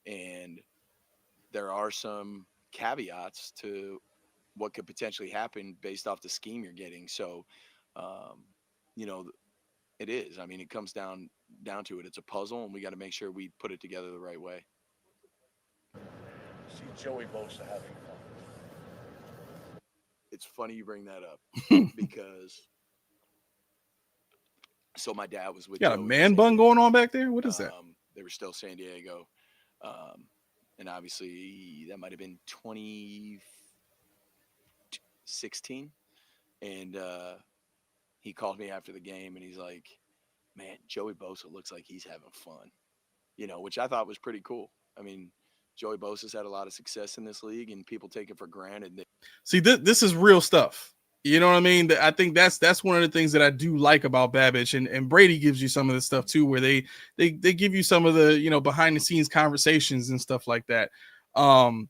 and there are some caveats to what could potentially happen based off the scheme you're getting. So, you know, it is. I mean, it comes down to it. It's a puzzle, and we got to make sure we put it together the right way. See Joey Bosa having fun. It's funny you bring that up because so my dad was with You got a Joey in man San bun Diego. going on back there? What is that? They were still San Diego. And obviously that might have been 2016. And he called me after the game and he's like, man, Joey Bosa looks like he's having fun, you know, which I thought was pretty cool. I mean, Joey Bosa's had a lot of success in this league and people take it for granted. See, this is real stuff. You know what I mean? I think that's one of the things that I do like about Babbage, and Brady gives you some of the stuff too, where they give you some of the, you know, behind the scenes conversations and stuff like that. Not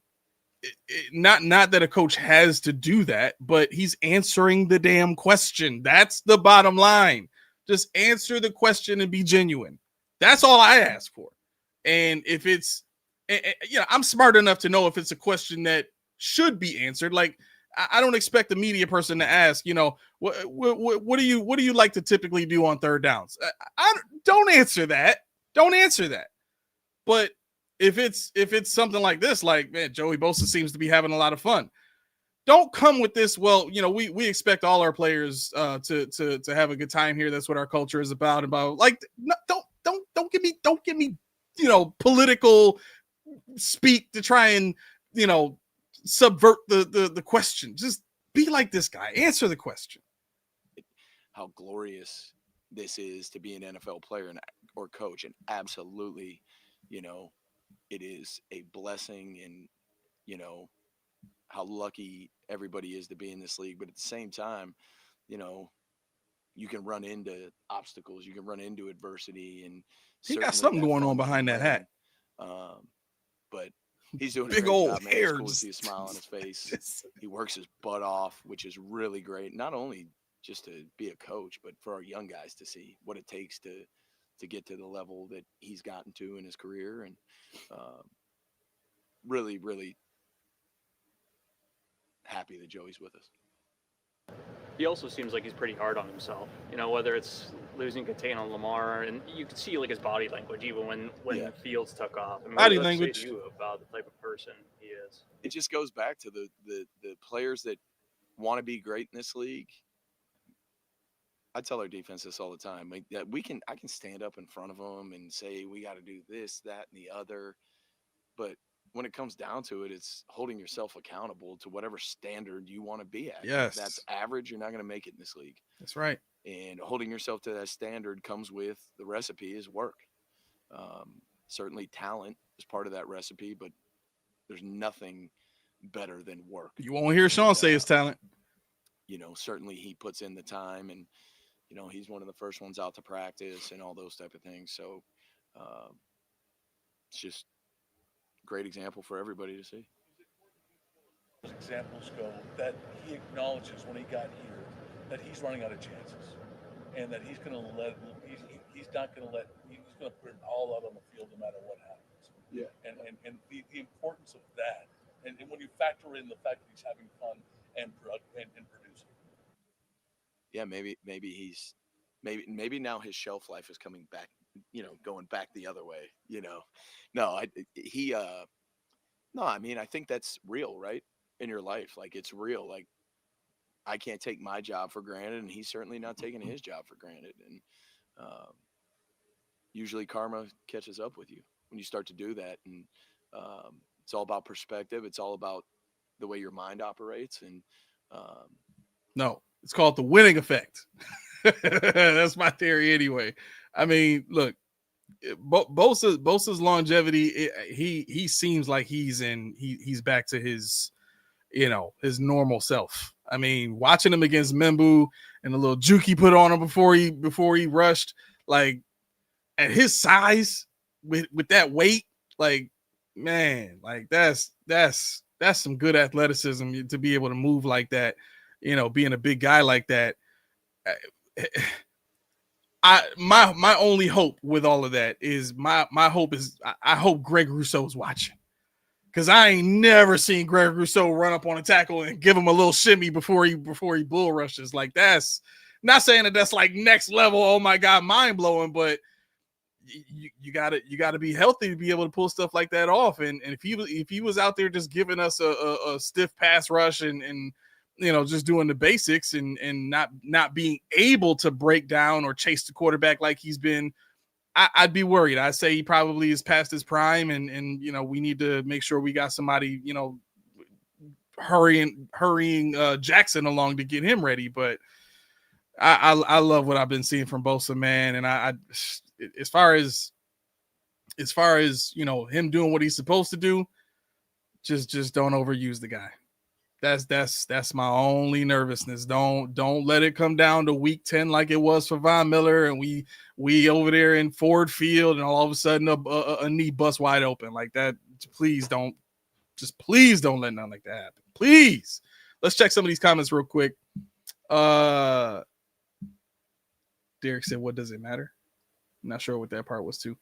that a coach has to do that, but he's answering the damn question. That's the bottom line. Just answer the question and be genuine. That's all I ask for. And if it's, you know, I'm smart enough to know if it's a question that should be answered. Like, I don't expect the media person to ask, you know, what do you like to typically do on third downs? I don't answer that. Don't answer that. But if it's something like this, like, man, Joey Bosa seems to be having a lot of fun. Don't come with this. Well, you know, we expect all our players to have a good time here. That's what our culture is about. Like, no, don't give me, you know, political speak to try and, you know, subvert the question. Just be like this guy. Answer the question. How glorious this is to be an NFL player or coach, and absolutely, you know, it is a blessing, and you know how lucky everybody is to be in this league. But at the same time, you know, you can run into obstacles, you can run into adversity, and he got something going on behind that hat. But he's doing big a great old job, man. hair. It's cool to see a smile on his face. He works his butt off, which is really great. Not only just to be a coach, but for our young guys to see what it takes to get to the level that he's gotten to in his career. And really, really happy that Joey's with us. He also seems like he's pretty hard on himself, you know, whether it's losing contain on Lamar, and you can see like his body language even when Fields took off. I mean, body what does that language say to you about the type of person he is? It just goes back to the players that want to be great in this league. I tell our defense this all the time. Like, that I can stand up in front of them and say we got to do this, that, and the other, but when it comes down to it, it's holding yourself accountable to whatever standard you want to be at. Yes. If that's average, you're not going to make it in this league. That's right. And holding yourself to that standard comes with the recipe is work. Certainly talent is part of that recipe, but there's nothing better than work. You won't hear Sean say his talent. You know, certainly he puts in the time, and, you know, he's one of the first ones out to practice and all those type of things. So it's just great example for everybody to see. Examples go that he acknowledges when he got here that he's running out of chances, and that he's going to he's not going to he's going to put it all out on the field no matter what happens. Yeah. And the importance of that, and when you factor in the fact that he's having fun and producing. Yeah, maybe now his shelf life is coming back, you know, going back the other way, you know. I mean, I think that's real, right? In your life. Like, it's real. Like, I can't take my job for granted, and he's certainly not taking his job for granted. And usually karma catches up with you when you start to do that. And it's all about perspective. It's all about the way your mind operates. And no, it's called the winning effect. That's my theory anyway. I mean, look, Bosa's longevity, he seems like he's back to his, you know, his normal self. I mean, watching him against Membu and the little juke he put on him before he rushed, like, at his size with that weight, like, man, like that's some good athleticism to be able to move like that, you know, being a big guy like that. my only hope with all of that is my hope is I hope Greg Rousseau's watching, because I ain't never seen Greg Rousseau run up on a tackle and give him a little shimmy before he bull rushes. Like, that's not saying that that's like next level, oh my god, mind blowing, but you gotta be healthy to be able to pull stuff like that off. And if he was out there just giving us a stiff pass rush and just doing the basics and not being able to break down or chase the quarterback like he's been, I'd be worried. I'd say he probably is past his prime, and we need to make sure we got somebody hurrying Jackson along to get him ready. But I love what I've been seeing from Bosa, man. And I as far as him doing what he's supposed to do, just don't overuse the guy. That's my only nervousness. Don't let it come down to week 10 like it was for Von Miller, and we over there in Ford Field, and all of a sudden a knee bust wide open like that. Please don't let nothing like that happen. Please. Let's check some of these comments real quick. Derek said, "What does it matter?" I'm not sure what that part was too.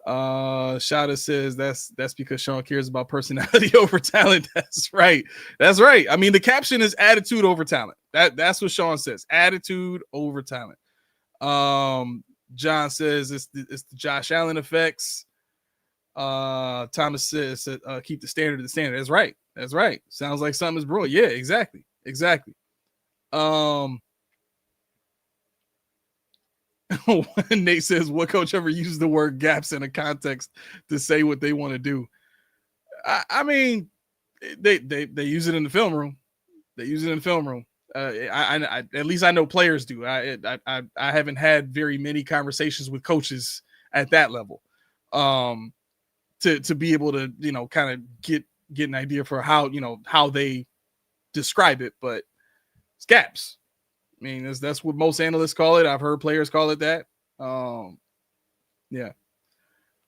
Shada says that's because Sean cares about personality over talent. That's right. I mean, the caption is attitude over talent. That's what Sean says. Attitude over talent. John says it's the Josh Allen effects. Thomas says keep the standard the standard. That's right. Sounds like something is brewing. Yeah, exactly. Nate says, what coach ever used the word gaps in a context to say what they want to do? I mean, they use it in the film room. I at least I know players do. I haven't had very many conversations with coaches at that level to be able to kind of get an idea for how they describe it. But it's gaps. I mean, that's what most analysts call it. I've heard players call it that. Yeah,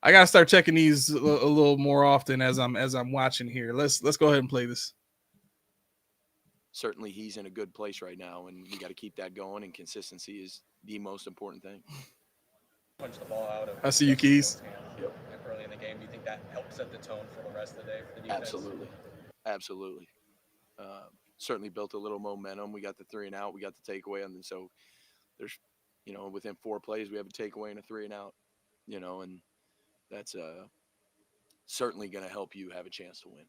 I gotta start checking these a little more often as I'm watching here. Let's go ahead and play this. Certainly, he's in a good place right now, and we got to keep that going. And consistency is the most important thing. Punch the ball out of. I see you, Keys. Yep. Early in the game, do you think that helps set the tone for the rest of the day for the defense? Absolutely. Certainly built a little momentum. We got the 3 and out. We got the takeaway, and so there's, within 4 plays, we have a takeaway and a 3 and out. And that's certainly going to help you have a chance to win.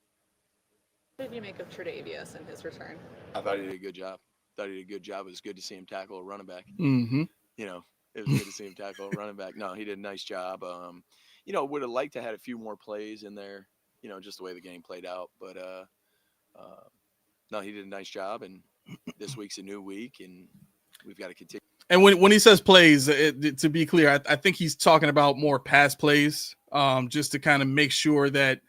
What did you make of Tre'Davious and his return? I thought he did a good job. It was good to see him tackle a running back. Mm-hmm. It was good to see him tackle a running back. No, he did a nice job. Would have liked to have had a few more plays in there, just the way the game played out. But no, he did a nice job. And this week's a new week, and we've got to continue. And when he says plays, to be clear, I think he's talking about more pass plays, just to kind of make sure that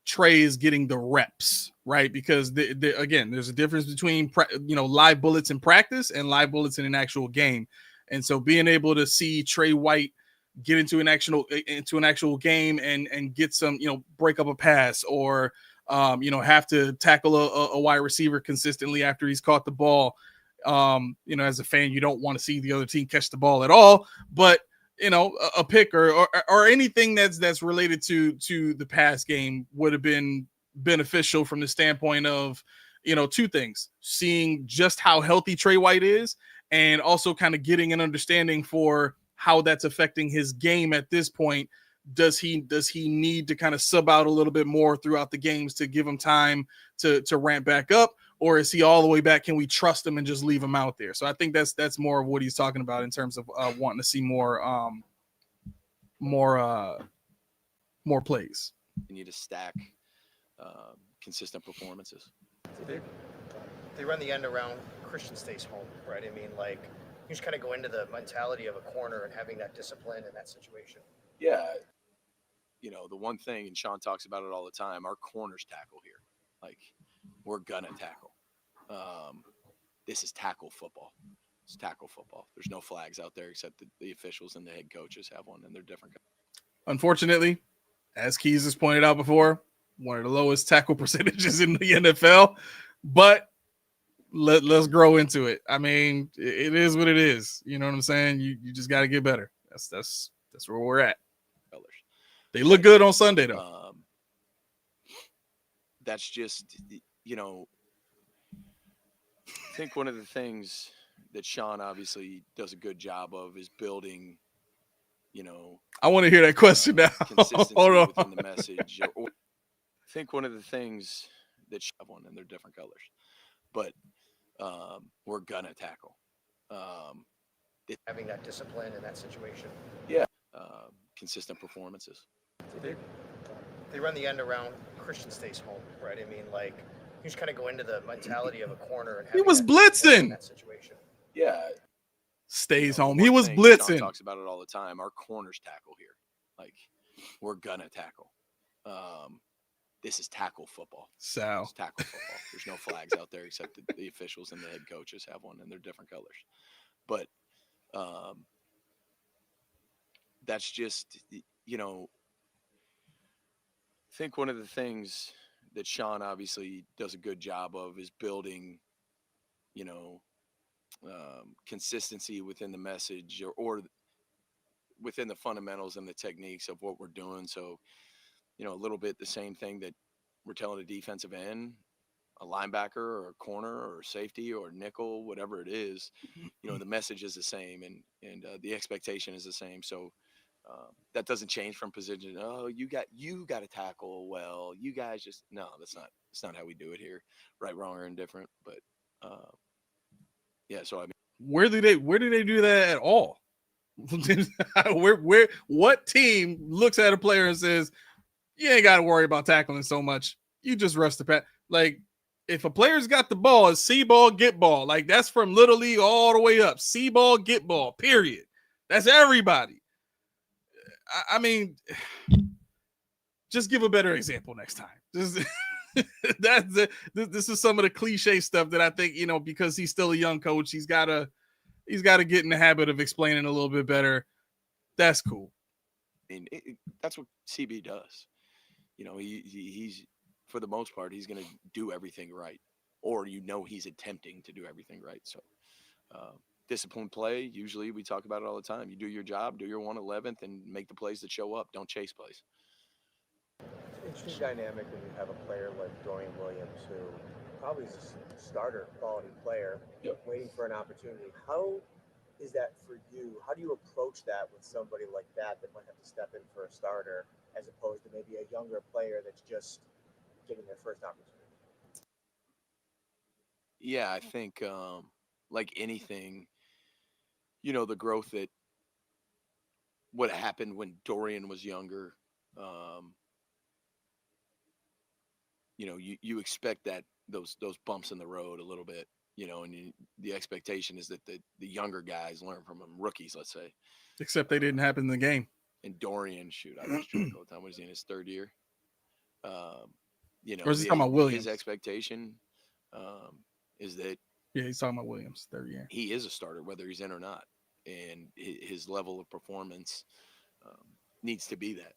Trey is getting the reps, right? Because again, there's a difference between live bullets in practice and live bullets in an actual game. And so being able to see Trey White get into an actual game and get some, break up a pass or have to tackle a wide receiver consistently after he's caught the ball. As a fan, you don't want to see the other team catch the ball at all, but a pick or anything that's related to the pass game would have been beneficial from the standpoint of, 2 things: seeing just how healthy Trey White is, and also kind of getting an understanding for how that's affecting his game at this point. Does he need to kind of sub out a little bit more throughout the games to give him time to ramp back up, or is he all the way back? Can we trust him and just leave him out there? So I think that's more of what he's talking about in terms of wanting to see more plays. You need to stack consistent performances. They run the end around, Christian stays home, right? I mean, like, you just kind of go into the mentality of a corner and having that discipline in that situation. Yeah. The one thing, and Sean talks about it all the time, our corners tackle here. Like, we're gonna tackle. This is tackle football. It's tackle football. There's no flags out there except the officials and the head coaches have one, and they're different. Unfortunately, as Keys has pointed out before, one of the lowest tackle percentages in the NFL. But let's grow into it. I mean, it is what it is. You know what I'm saying? You just got to get better. That's where we're at. They look good on Sunday though. That's just, you know, I think one of the things that Sean obviously does a good job of is building, you know, I want to hear that question now. consistency Hold on. within the message. I think one of the things that have one, and they're different colors, but we're gonna tackle. Having that discipline in that situation. Yeah, consistent performances. They run the end around, Christian stays home, right? I mean, like, you just kind of go into the mentality of a corner and He was having that discipline in blitzing. that situation. Yeah, Stays home. one He was thing, blitzing. Sean talks about it all the time. Our corners tackle here. Like, we're gonna tackle. This is tackle football. Sal. It's tackle football. There's no flags out there except the officials and the head coaches have one, and they're different colors. But that's just, you know, I think one of the things that Sean obviously does a good job of is building, you know, consistency within the message or within the fundamentals and the techniques of what we're doing. So, you know, a little bit the same thing that we're telling a defensive end, a linebacker or a corner or a safety or nickel, whatever it is, you know, the message is the same and the expectation is the same. So that doesn't change from position. Oh, you got to tackle well. You guys just that's not how we do it here. Right, wrong, or indifferent. But yeah. So I mean, Where do they do that at all? What team looks at a player and says, you ain't got to worry about tackling so much. You just rush the pass. Like, if a player's got the ball, it's see ball, get ball. Like, that's from Little League all the way up. See ball, get ball, period. That's everybody. I mean, just give a better example next time. This is some of the cliche stuff that I think, you know, because he's still a young coach, he's got to get in the habit of explaining a little bit better. That's cool. I mean, that's what CB does. You know, he's for the most part, he's going to do everything right, or he's attempting to do everything right. So, disciplined play. Usually, we talk about it all the time. You do your job, do your 1/11th, and make the plays that show up. Don't chase plays. Interesting dynamic when you have a player like Dorian Williams, who probably is a starter quality player, waiting for an opportunity. How is that for you? How do you approach that with somebody like that might have to step in for a starter, as opposed to maybe a younger player that's just getting their first opportunity? Yeah, I think like anything, you know, the growth that what happened when Dorian was younger. You know, you expect that those bumps in the road a little bit, you know, and the expectation is that the younger guys learn from them, rookies, let's say. Except they didn't happen in the game. And Dorian, I was trying all the time. Was he in his third year? You know, or is he talking about Williams? His expectation is that. Yeah, he's talking about Williams, third year. He is a starter, whether he's in or not, and his level of performance needs to be that.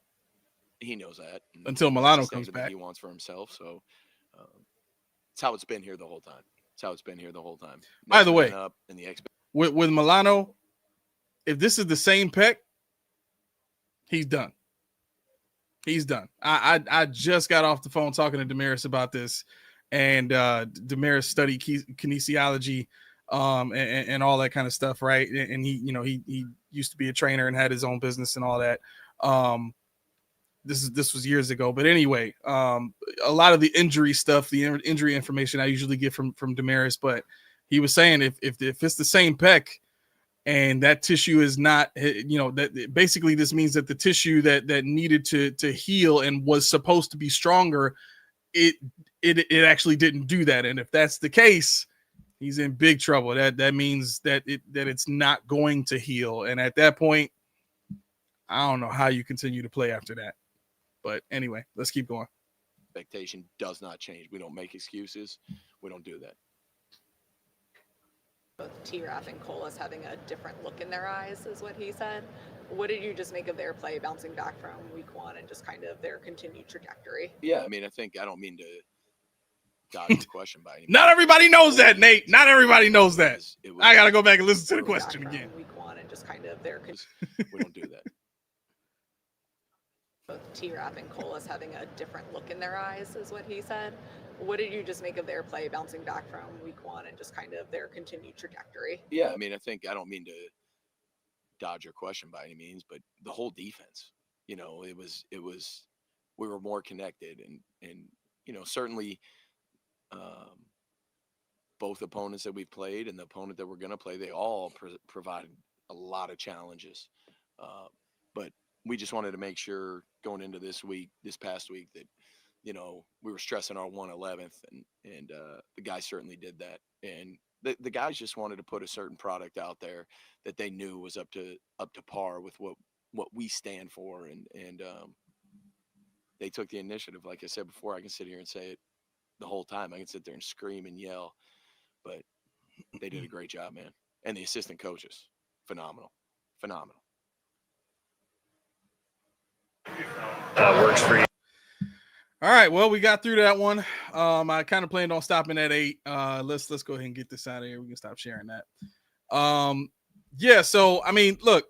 He knows that until Milano comes back. He wants for himself. So it's how it's been here the whole time. It's how it's been here the whole time. By the way, up in the with Milano, if this is the same pick, he's done. He's done. I just got off the phone talking to Damaris about this, and Damaris studied kinesiology and all that kind of stuff, right? And he used to be a trainer and had his own business and all that. This was years ago, but anyway, a lot of the injury stuff, the injury information I usually get from Damaris, but he was saying if it's the same pec and that tissue is not, that basically this means that the tissue that needed to heal and was supposed to be stronger, it actually didn't do that. And if that's the case, he's in big trouble. That means that it's not going to heal. And at that point, I don't know how you continue to play after that. But anyway, let's keep going. Expectation does not change. We don't make excuses. We don't do that. Both T-Raff and Colas having a different look in their eyes is what he said. What did you just make of their play bouncing back from week one and just kind of their continued trajectory? Yeah, I mean, I don't mean dodge your question by any Not means. everybody knows that, Nate. Not everybody knows that. It was- I got to go back and listen to the Back question from again. Week 1 and just kind of their we don't do that. both T-Rap and Colas having a different look in their eyes is what he said. What did you just make of their play bouncing back from Week 1 and just kind of their continued trajectory? Yeah, I mean, I don't mean to dodge your question by any means, but the whole defense, you know, it was we were more connected and you know, certainly both opponents that we played and the opponent that we're going to play, they all provided a lot of challenges. But we just wanted to make sure going into this past week that, you know, we were stressing our 111th and the guys certainly did that. And the guys just wanted to put a certain product out there that they knew was up to par with what we stand for. And they took the initiative. Like I said before, I can sit here and say it the whole time. I can sit there and scream and yell, but they did a great job, man. And the assistant coaches, phenomenal. Works for you. All right, well, we got through that one. I kind of planned on stopping at 8. Let's go ahead and get this out of here. We can stop sharing that. Yeah, so I mean, look,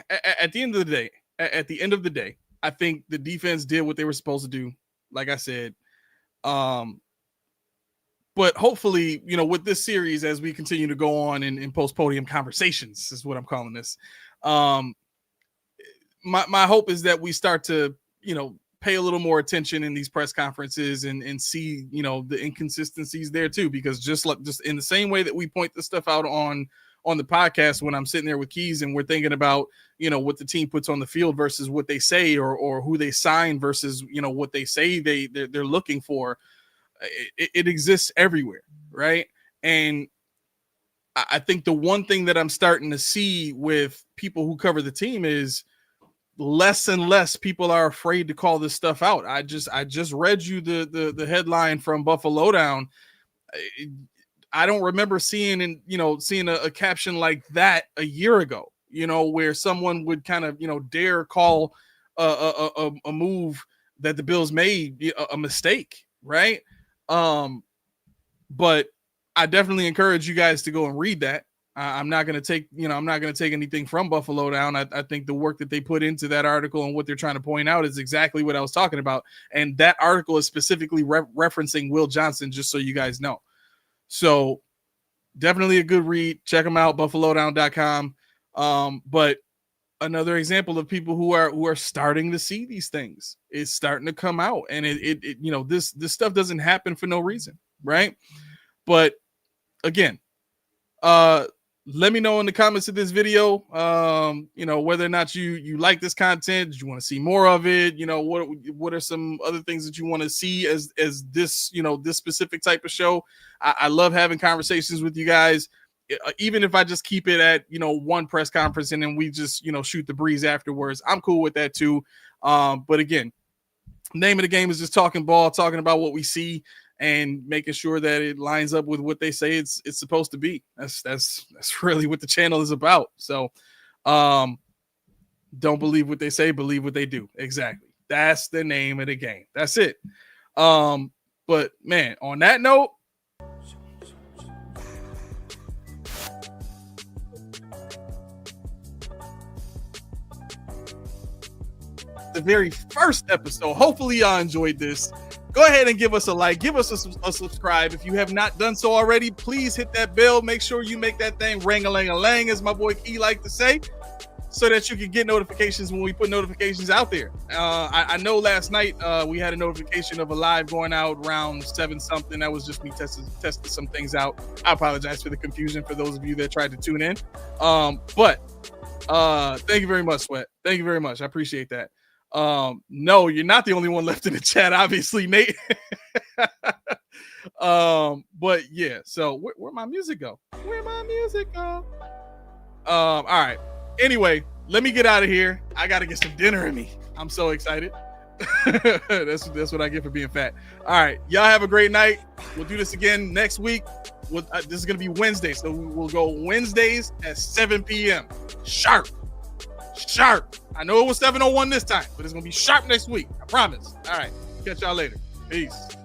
at the end of the day, I think the defense did what they were supposed to do, like I said. But hopefully, you know, with this series, as we continue to go on in post-podium conversations, is what I'm calling this. My hope is that we start to, you know, pay a little more attention in these press conferences and see, you know, the inconsistencies there too, because just in the same way that we point this stuff out on the podcast, when I'm sitting there with Keys and we're thinking about, you know, what the team puts on the field versus what they say or who they sign versus, you know, what they say they're looking for. It exists everywhere, right? And I think the one thing that I'm starting to see with people who cover the team is less and less people are afraid to call this stuff out. I just read you the headline from Buffalo Down. I don't remember seeing a caption like that a year ago, you know, where someone would kind of, you know, dare call a move that the Bills made a mistake, right? But I definitely encourage you guys to go and read that. I'm not going to take anything from Buffalo Down. I think the work that they put into that article and what they're trying to point out is exactly what I was talking about. And that article is specifically referencing Will Johnson, just so you guys know. So definitely a good read. Check them out, buffalodown.com. But another example of people who are starting to see these things is starting to come out. And it you know, this stuff doesn't happen for no reason, right? But again, let me know in the comments of this video, you know, whether or not you like this content. Do you want to see more of it? You know, what are some other things that you want to see as this, you know, this specific type of show? I love having conversations with you guys, even if I just keep it at, you know, one press conference and then we just, you know, shoot the breeze afterwards. I'm cool with that too. But again, name of the game is just talking ball, talking about what we see, and making sure that it lines up with what they say it's supposed to be. That's really what the channel is about. So don't believe what they say, believe what they do. Exactly. That's the name of the game. That's it. But man, on that note, the very first episode. Hopefully y'all enjoyed this. Go ahead and give us a like, give us a subscribe. If you have not done so already, please hit that bell. Make sure you make that thing ring-a-lang-a-lang, as my boy Key like to say, so that you can get notifications when we put notifications out there. I know last night we had a notification of a live going out around 7 something. That was just me testing some things out. I apologize for the confusion for those of you that tried to tune in. But thank you very much, Sweat. Thank you very much. I appreciate that. No, you're not the only one left in the chat, obviously, Nate. But yeah, so where my music go? All right. Anyway, let me get out of here. I gotta get some dinner in me. I'm so excited. That's what I get for being fat. All right, y'all have a great night. We'll do this again next week. This is gonna be Wednesday, so we'll go Wednesdays at 7 p.m. sharp. I know it was 7:01 this time, but it's gonna be sharp next week. I promise. All right, catch y'all later. Peace.